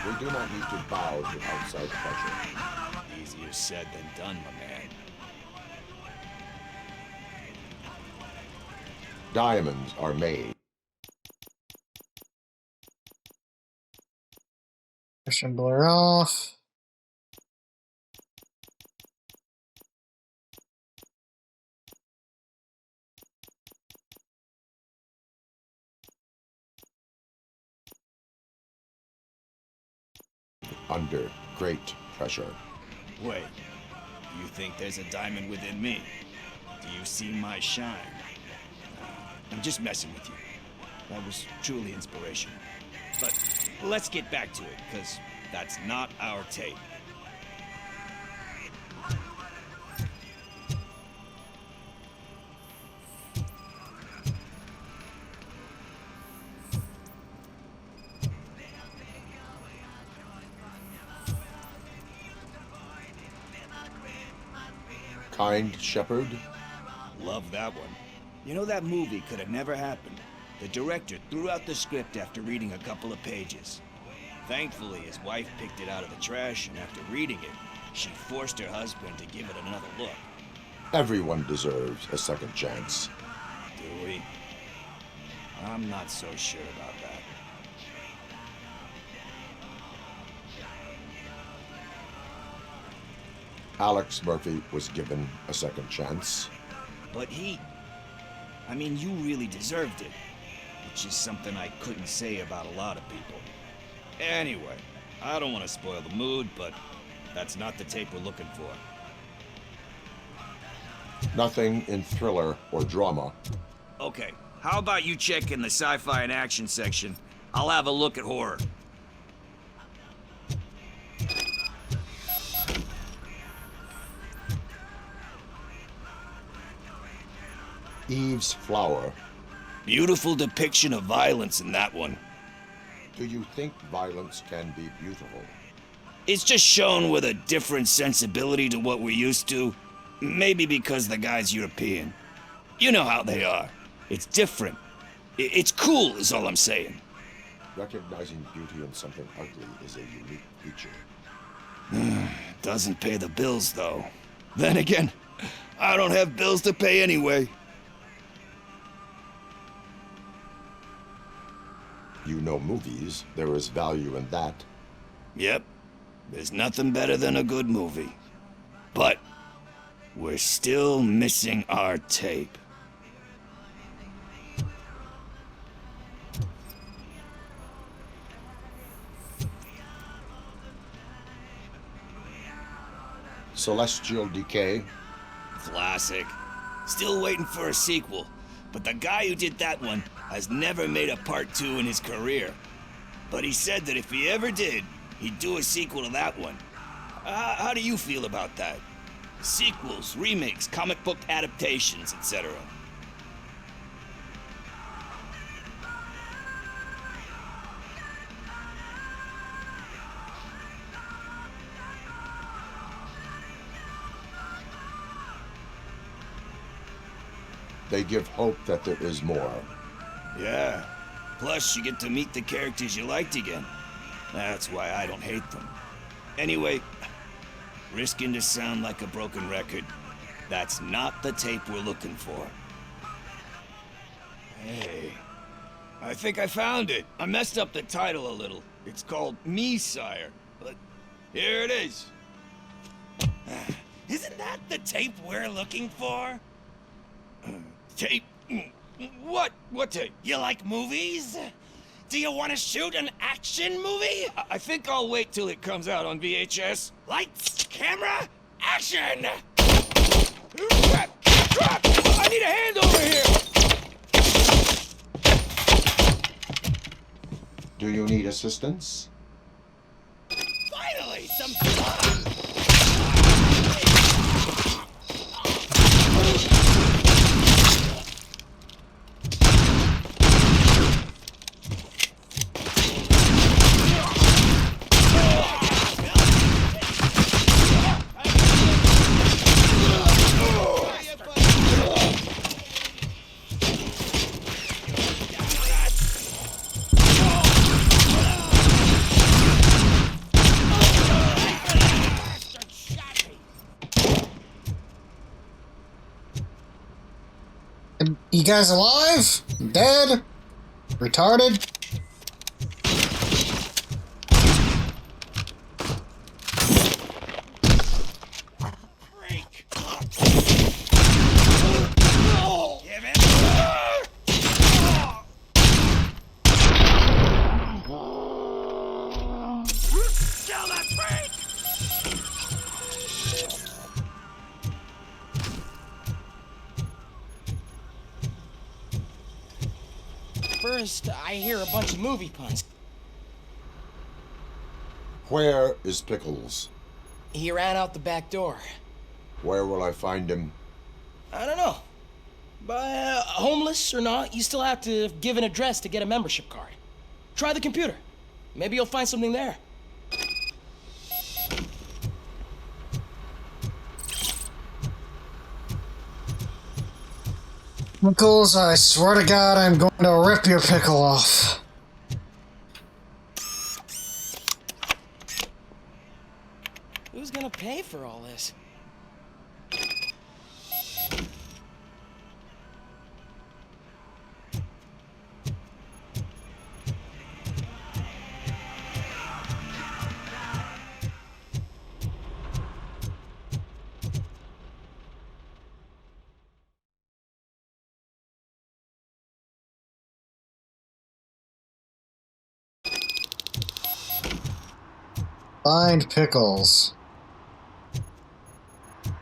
We do not need to bow to outside pressure. Easier said than done, my man. Diamonds are made. Motion blur off. Under great pressure. Wait, do you think there's a diamond within me? Do you see my shine? I'm just messing with you. That was truly inspirational. But let's get back to it, because that's not our tape. Kind Shepherd? Love that one. You know, that movie could have never happened. The director threw out the script after reading a couple of pages. Thankfully, his wife picked it out of the trash, and after reading it, she forced her husband to give it another look. Everyone deserves a second chance. Do we? I'm not so sure about that. Alex Murphy was given a second chance. But I mean, you really deserved it. Which is something I couldn't say about a lot of people. Anyway, I don't want to spoil the mood, but that's not the tape we're looking for. Nothing in thriller or drama. Okay, how about you check in the sci-fi and action section? I'll have a look at horror. Eve's Flower. Beautiful depiction of violence in that one. Do you think violence can be beautiful? It's just shown with a different sensibility to what we're used to. Maybe because the guy's European. You know how they are. It's different. It's cool, is all I'm saying. Recognizing beauty in something ugly is a unique feature. Doesn't pay the bills, though. Then again, I don't have bills to pay anyway. You know movies. There is value in that. Yep. There's nothing better than a good movie. But we're still missing our tape. Celestial Decay. Classic. Still waiting for a sequel. But the guy who did that one has never made a part 2 in his career. But he said that if he ever did, he'd do a sequel to that one. How do you feel about that? Sequels, remakes, comic book adaptations, etc. They give hope that there is more. Yeah. Plus, you get to meet the characters you liked again. That's why I don't hate them. Anyway, risking to sound like a broken record, that's not the tape we're looking for. Hey, I think I found it. I messed up the title a little. It's called Me, Sire, but here it is. Isn't that the tape we're looking for? Tape? What? What tape? You like movies? Do you want to shoot an action movie? I think I'll wait till it comes out on VHS. Lights, camera, action! Crap! Crap! I need a hand over here! Do you need assistance? Finally, some fun! You guys alive? Dead? Retarded? First, I hear a bunch of movie puns. Where is Pickles? He ran out the back door. Where will I find him? I don't know. But homeless or not, you still have to give an address to get a membership card. Try the computer. Maybe you'll find something there. Pickles, I swear to God, I'm going to rip your pickle off. Who's gonna pay for all this? Find Pickles.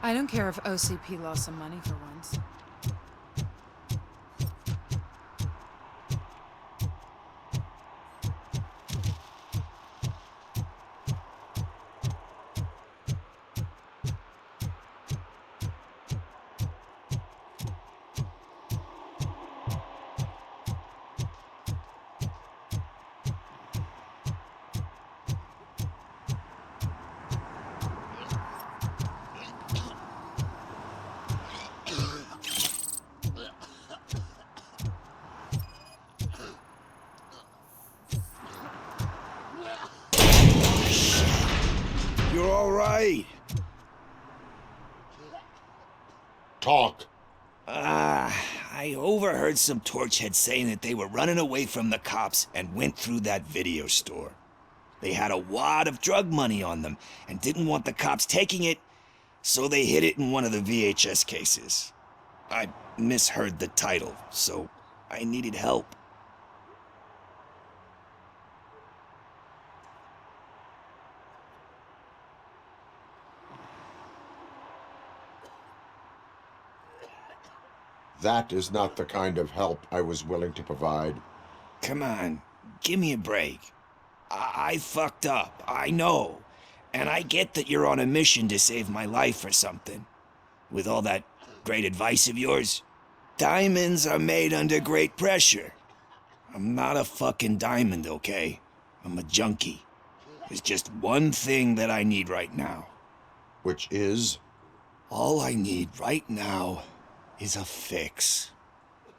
I don't care if OCP lost some money for once. You're all right. Talk. I overheard some torchheads saying that they were running away from the cops and went through that video store. They had a wad of drug money on them and didn't want the cops taking it, so they hid it in one of the VHS cases. I misheard the title, so I needed help. That is not the kind of help I was willing to provide. Come on, give me a break. I fucked up, I know. And I get that you're on a mission to save my life or something. With all that great advice of yours, diamonds are made under great pressure. I'm not a fucking diamond, okay? I'm a junkie. There's just one thing that I need right now. Which is? All I need right now is a fix.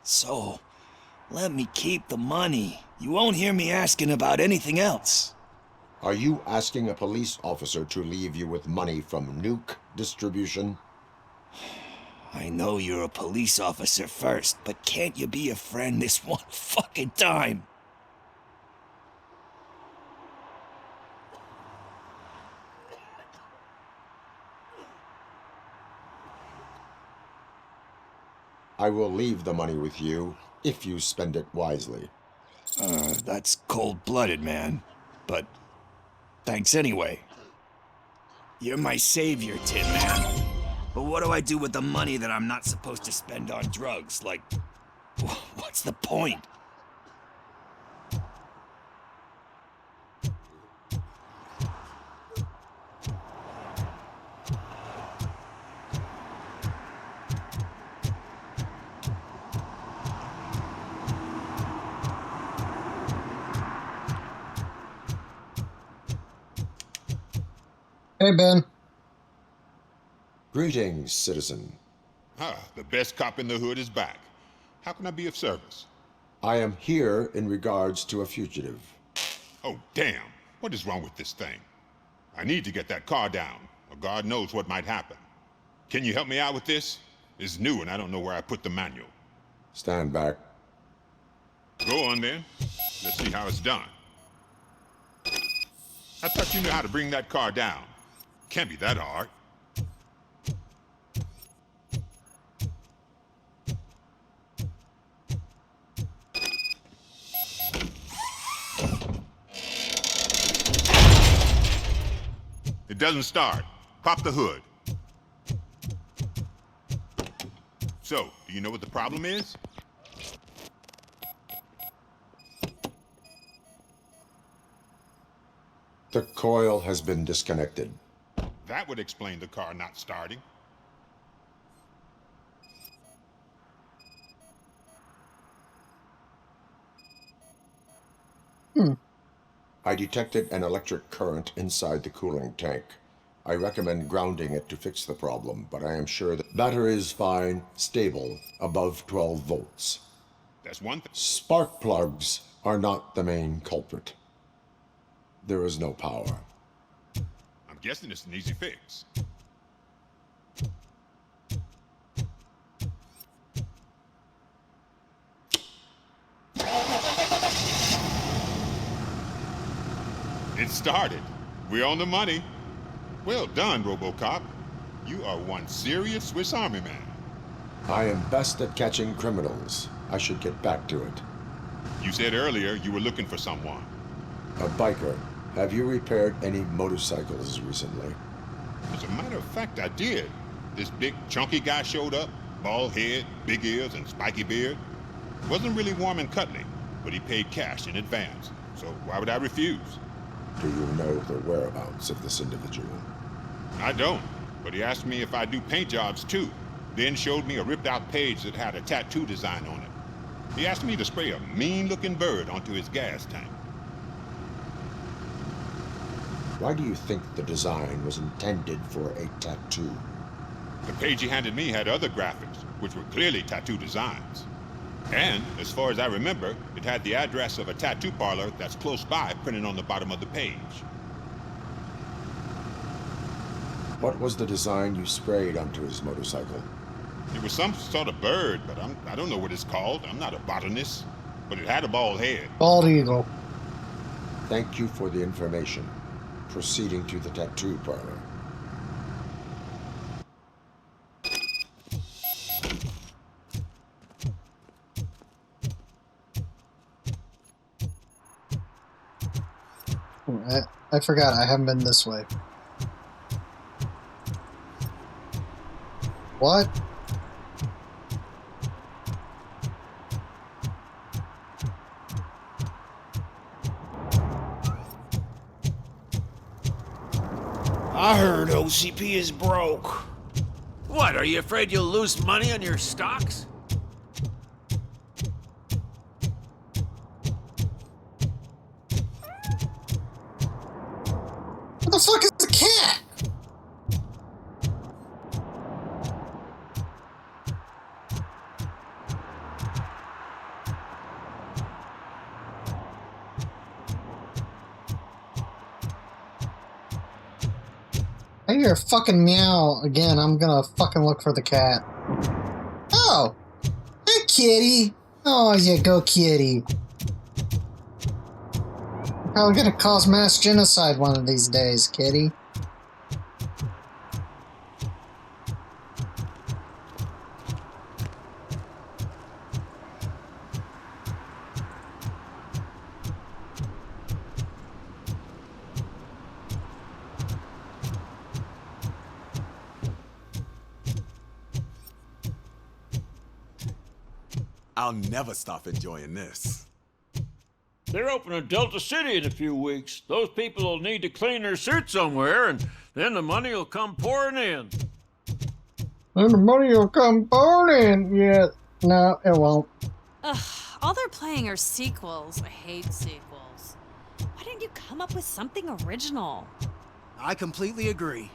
So, let me keep the money. You won't hear me asking about anything else. Are you asking a police officer to leave you with money from nuke distribution? I know you're a police officer first, but can't you be a friend this one fucking time? I will leave the money with you if you spend it wisely. That's cold-blooded, man. But thanks anyway. You're my savior, Tin Man. But what do I do with the money that I'm not supposed to spend on drugs? Like, what's the point? Hey, Ben. Greetings, citizen. The best cop in the hood is back. How can I be of service? I am here in regards to a fugitive. Oh, damn. What is wrong with this thing? I need to get that car down, or God knows what might happen. Can you help me out with this? It's new and I don't know where I put the manual. Stand back. Go on then. Let's see how it's done. I thought you knew how to bring that car down. Can't be that hard. It doesn't start. Pop the hood. So, do you know what the problem is? The coil has been disconnected. That would explain the car not starting. I detected an electric current inside the cooling tank. I recommend grounding it to fix the problem, but I am sure the battery is fine, stable, above 12 volts. That's one thing. Spark plugs are not the main culprit. There is no power. I'm guessing it's an easy fix. It started. We're on the money. Well done, Robocop. You are one serious Swiss Army man. I am best at catching criminals. I should get back to it. You said earlier you were looking for someone. A biker. Have you repaired any motorcycles recently? As a matter of fact, I did. This big, chunky guy showed up. Bald head, big ears, and spiky beard. Wasn't really warm and cuddly, but he paid cash in advance. So why would I refuse? Do you know the whereabouts of this individual? I don't, but he asked me if I do paint jobs too. Then showed me a ripped out page that had a tattoo design on it. He asked me to spray a mean-looking bird onto his gas tank. Why do you think the design was intended for a tattoo? The page he handed me had other graphics, which were clearly tattoo designs. And, as far as I remember, it had the address of a tattoo parlor that's close by printed on the bottom of the page. What was the design you sprayed onto his motorcycle? It was some sort of bird, but I don't know what it's called. I'm not a botanist. But it had a bald head. Bald eagle. Thank you for the information. Proceeding to the tattoo parlor. I forgot, I haven't been this way. What? I heard OCP is broke. What, are you afraid you'll lose money on your stocks? What the fuck is the cat? I hear a fucking meow again. I'm gonna fucking look for the cat. Oh! Hey, kitty! Oh, yeah, go kitty. Probably gonna cause mass genocide one of these days, kitty. I'll never stop enjoying this. They're opening Delta City in a few weeks. Those people will need to clean their suits somewhere, and then the money will come pouring in. And the money will come pouring in. Yeah, no, it won't. Ugh, all they're playing are sequels. I hate sequels. Why didn't you come up with something original? I completely agree.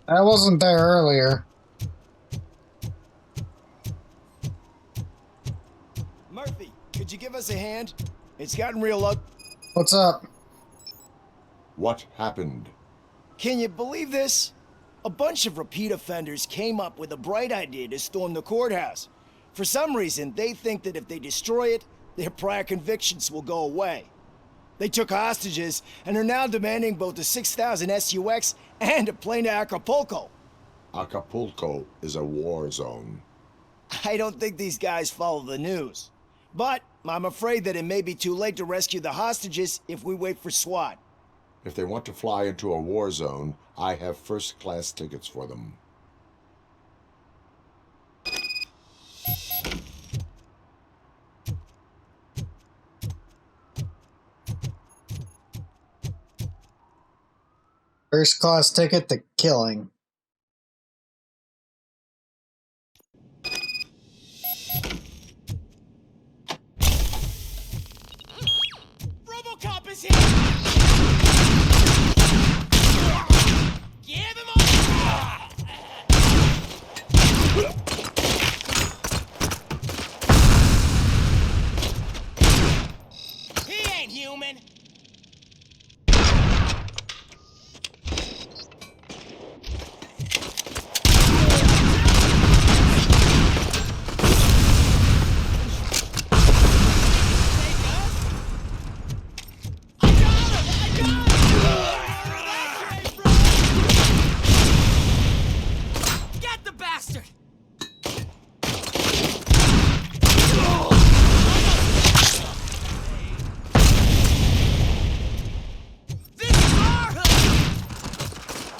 I wasn't there earlier. Murphy, could you give us a hand? It's gotten real ugly. What's up? What happened? Can you believe this? A bunch of repeat offenders came up with a bright idea to storm the courthouse. For some reason, they think that if they destroy it, their prior convictions will go away. They took hostages and are now demanding both a 6,000 SUX and a plane to Acapulco. Acapulco is a war zone. I don't think these guys follow the news. But I'm afraid that it may be too late to rescue the hostages if we wait for SWAT. If they want to fly into a war zone, I have first-class tickets for them. First class ticket to killing. Robocop is here! Give him a... He ain't human!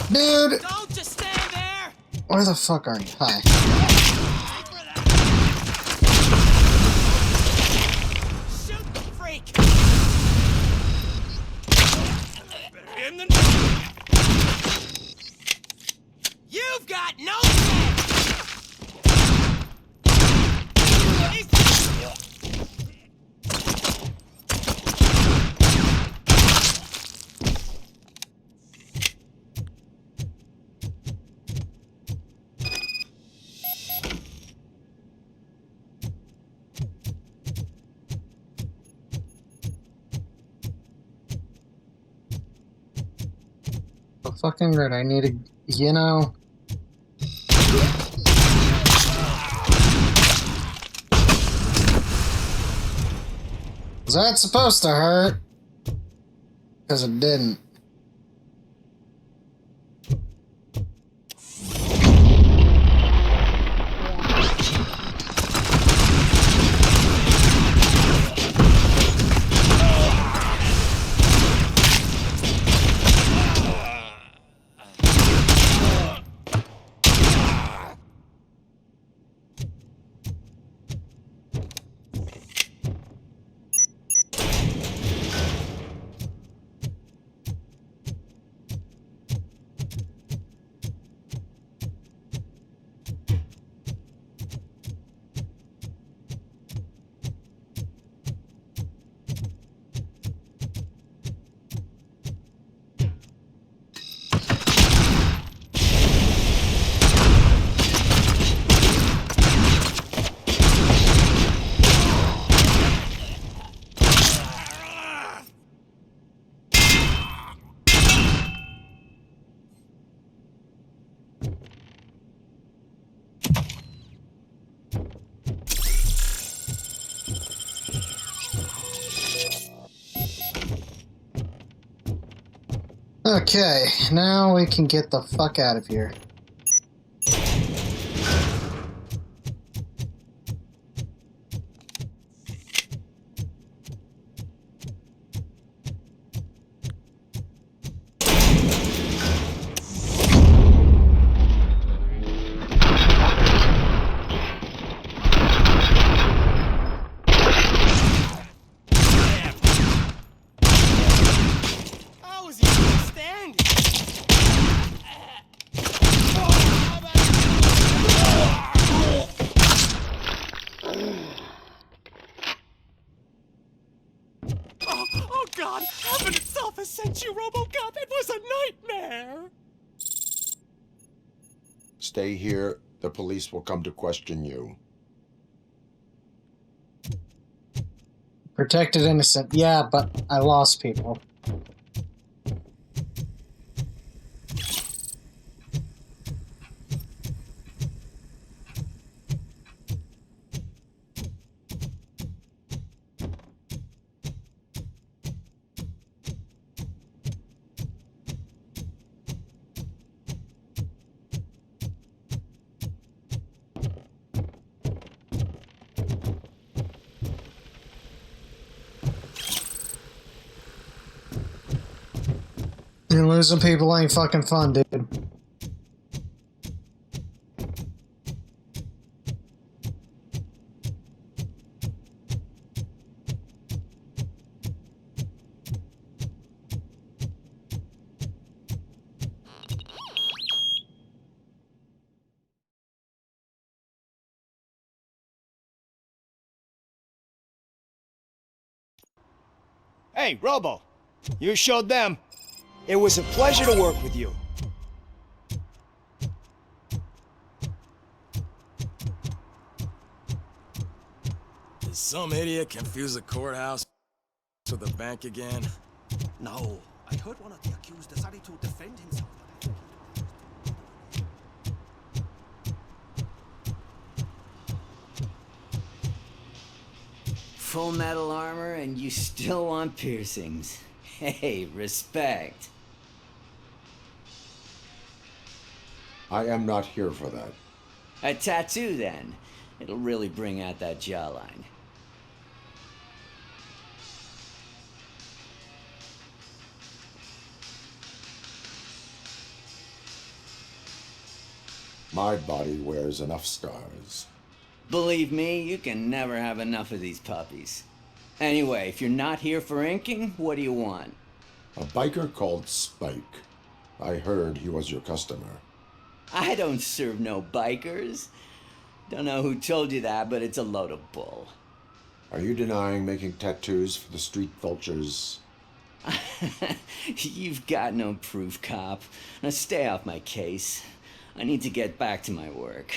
Dude! Don't just stand there! Where the fuck are you? Hi. Shoot the freak! You've got no Fucking right, I need to, you know. Was that supposed to hurt? Because it didn't. Okay, now we can get the fuck out of here. How is he standing? Oh God! Heaven itself has sent you, Robocop! It was a nightmare! Stay here. The police will come to question you. Protected innocent. Yeah, but I lost people. And losing people ain't fucking fun, dude. Hey, Robo, you showed them. It was a pleasure to work with you. Did some idiot confuse the courthouse with the bank again? No, I heard one of the accused decided to defend himself. Full metal armor and you still want piercings. Hey, respect. I am not here for that. A tattoo, then. It'll really bring out that jawline. My body wears enough scars. Believe me, you can never have enough of these puppies. Anyway, if you're not here for inking, what do you want? A biker called Spike. I heard he was your customer. I don't serve no bikers. Don't know who told you that, but it's a load of bull. Are you denying making tattoos for the street vultures? You've got no proof, cop. Now stay off my case. I need to get back to my work.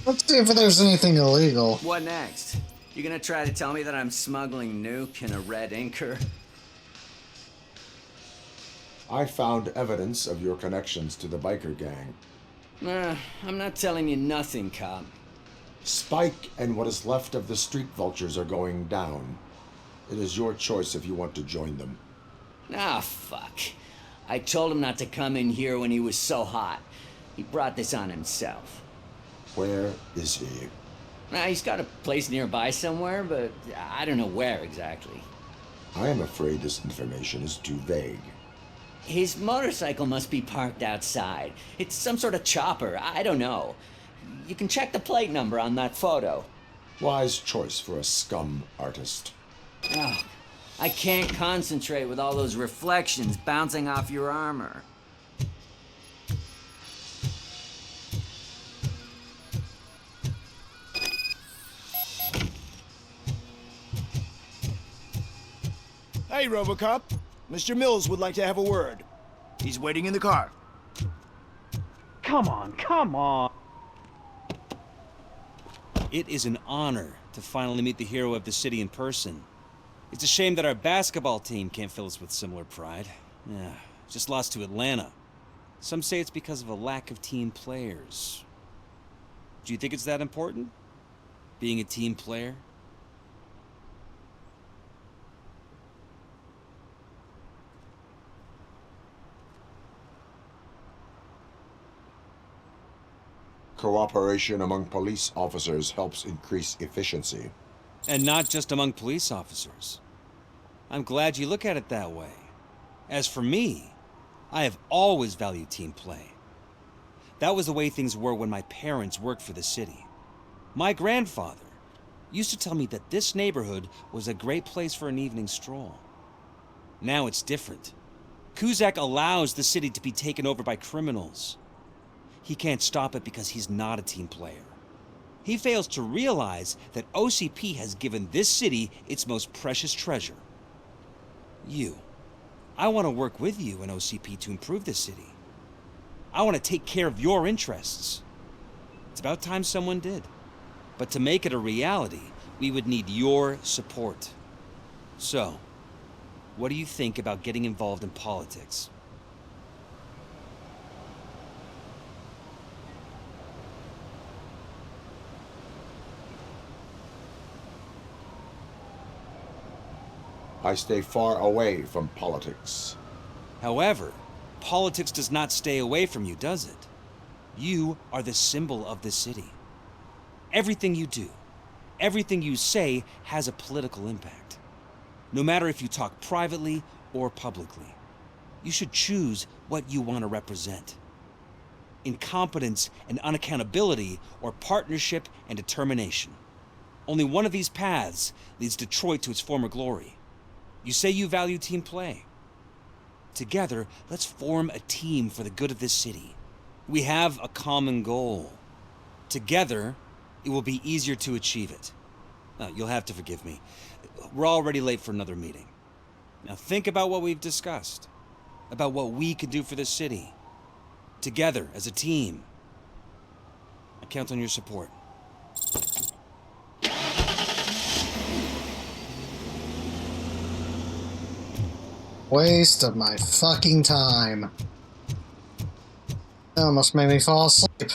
Let's see if there's anything illegal. What next? You gonna try to tell me that I'm smuggling nuke in a red inker? I found evidence of your connections to the biker gang. I'm not telling you nothing, cop. Spike and what is left of the street vultures are going down. It is your choice if you want to join them. Ah, fuck. I told him not to come in here when he was so hot. He brought this on himself. Where is he? He's got a place nearby somewhere, but I don't know where exactly. I am afraid this information is too vague. His motorcycle must be parked outside. It's some sort of chopper. I don't know. You can check the plate number on that photo. Wise choice for a scum artist. Oh, I can't concentrate with all those reflections bouncing off your armor. Hey, Robocop. Mr. Mills would like to have a word. He's waiting in the car. Come on, come on. It is an honor to finally meet the hero of the city in person. It's a shame that our basketball team can't fill us with similar pride. Yeah, just lost to Atlanta. Some say it's because of a lack of team players. Do you think it's that important? Being a team player? Cooperation among police officers helps increase efficiency. And not just among police officers. I'm glad you look at it that way. As for me, I have always valued team play. That was the way things were when my parents worked for the city. My grandfather used to tell me that this neighborhood was a great place for an evening stroll. Now it's different. Cusack allows the city to be taken over by criminals. He can't stop it because he's not a team player. He fails to realize that OCP has given this city its most precious treasure. You. I want to work with you and OCP to improve this city. I want to take care of your interests. It's about time someone did. But to make it a reality, we would need your support. So, what do you think about getting involved in politics? I stay far away from politics. However, politics does not stay away from you, does it? You are the symbol of the city. Everything you do, everything you say has a political impact. No matter if you talk privately or publicly, you should choose what you want to represent. Incompetence and unaccountability, or partnership and determination. Only one of these paths leads Detroit to its former glory. You say you value team play. Together, let's form a team for the good of this city. We have a common goal. Together, it will be easier to achieve it. Now, you'll have to forgive me. We're already late for another meeting. Now think about what we've discussed. About what we can do for this city. Together, as a team. I count on your support. Waste of my fucking time. That almost made me fall asleep.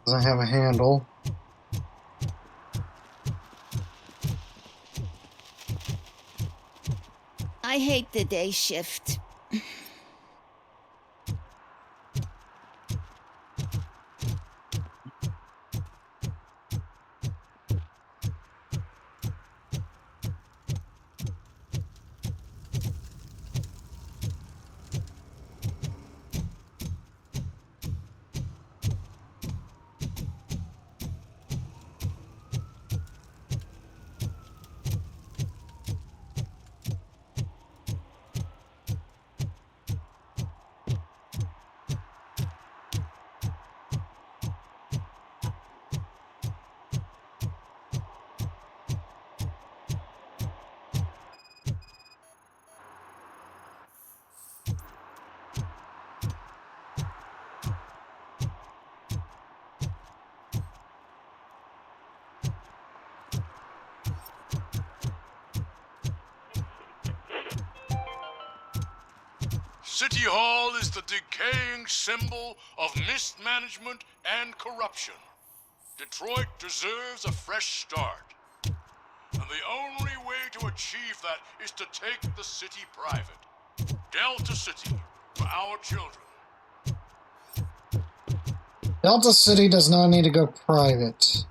Doesn't have a handle. I hate the day shift. City Hall is the decaying symbol of mismanagement and corruption. Detroit deserves a fresh start. And the only way to achieve that is to take the city private. Delta City, for our children. Delta City does not need to go private.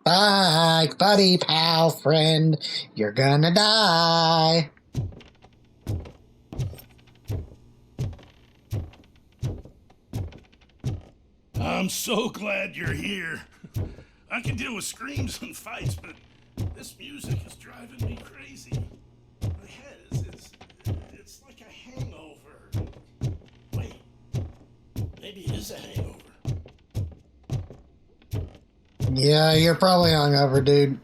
Bye, buddy, pal, friend. You're gonna die. I'm so glad you're here. I can deal with screams and fights, but this music is driving me crazy. My head it's like a hangover. Wait, maybe it is a hangover. Yeah, you're probably hungover, dude.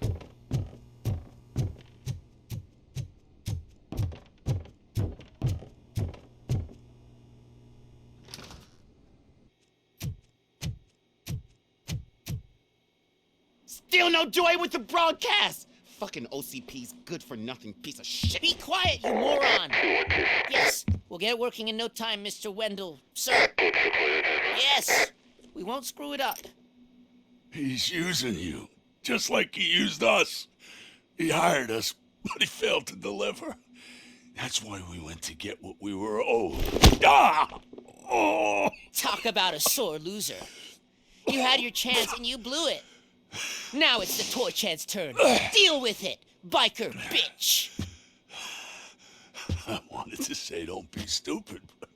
Still no joy with the broadcast! Fucking OCP's good-for-nothing piece of shit. Be quiet, you moron! Yes, we'll get it working in no time, Mr. Wendell. Sir. Yes, we won't screw it up. He's using you, just like he used us. He hired us, but he failed to deliver. That's why we went to get what we were owed. Ah! Oh! Talk about a sore loser. You had your chance and you blew it. Now it's the toy chance turn. Deal with it, biker bitch. I wanted to say don't be stupid, but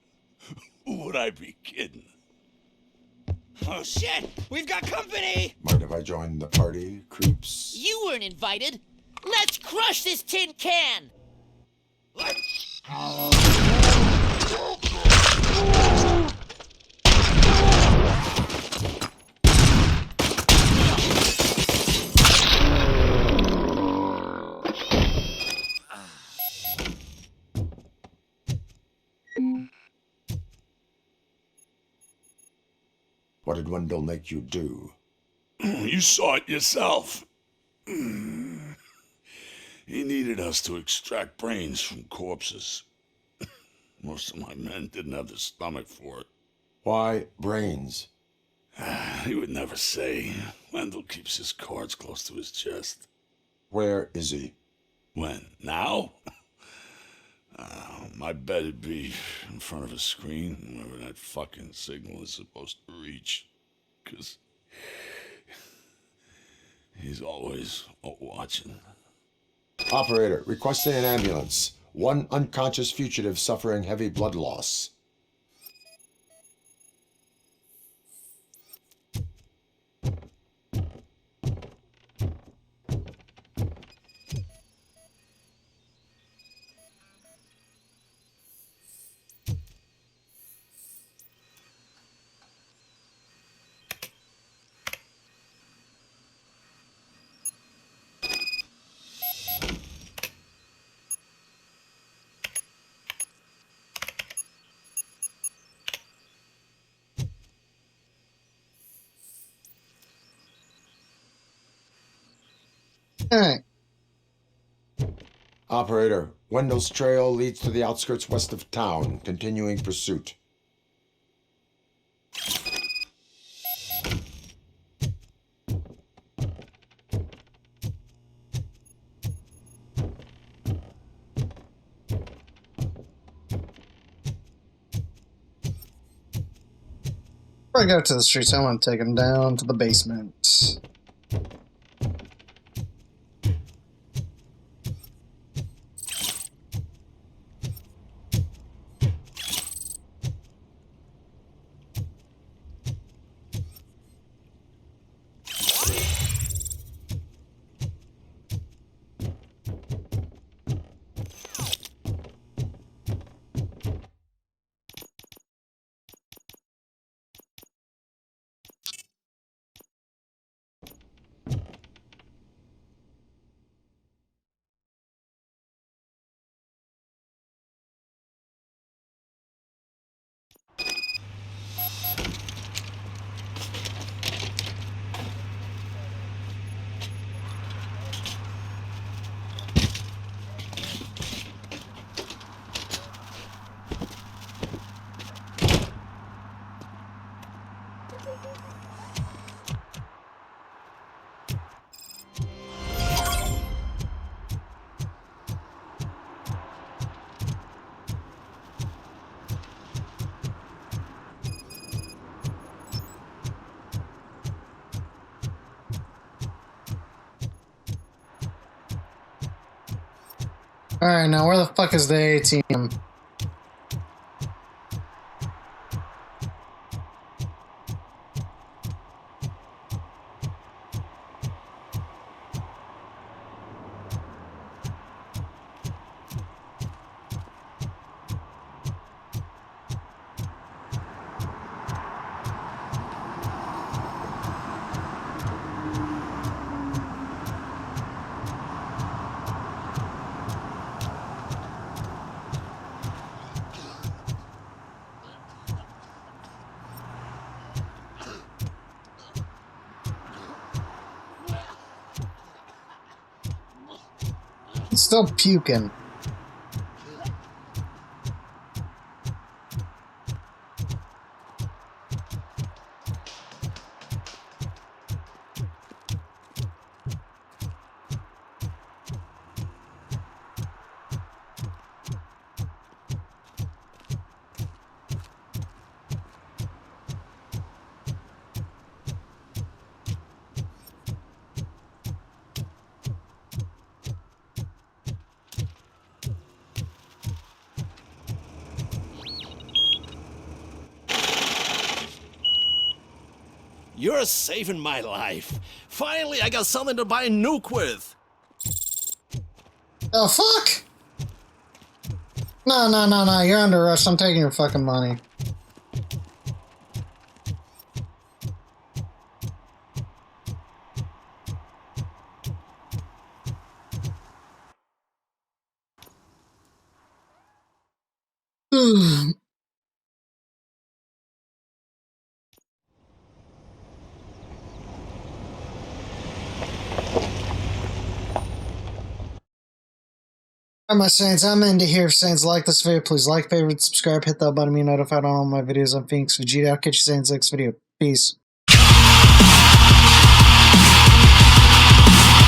who would I be kidding? Oh shit! We've got company! Mind if I join the party, creeps? You weren't invited. Let's crush this tin can! What did Wendell make you do? You saw it yourself. He needed us to extract brains from corpses. Most of my men didn't have the stomach for it. Why brains? He would never say. Wendell keeps his cards close to his chest. Where is he? When? Now? My bet it'd be in front of a screen, wherever that fucking signal is supposed to reach. 'Cause he's always watching. Operator, requesting an ambulance. One unconscious fugitive suffering heavy blood loss. Alright. Operator, Wendell's trail leads to the outskirts west of town. Continuing pursuit. Before I go to the streets, I want to take him down to the basement. Alright, now where the fuck is the ATM? It's still puking. You're saving my life. Finally, I got something to buy a nuke with. Oh, fuck! No, you're under arrest. I'm taking your fucking money. Alright, my Saints, I'm into here. Saints, like this video, please like, favorite, subscribe, hit that button to be notified on all my videos on Phoenix Vegeta. I'll catch you Saints next video. Peace.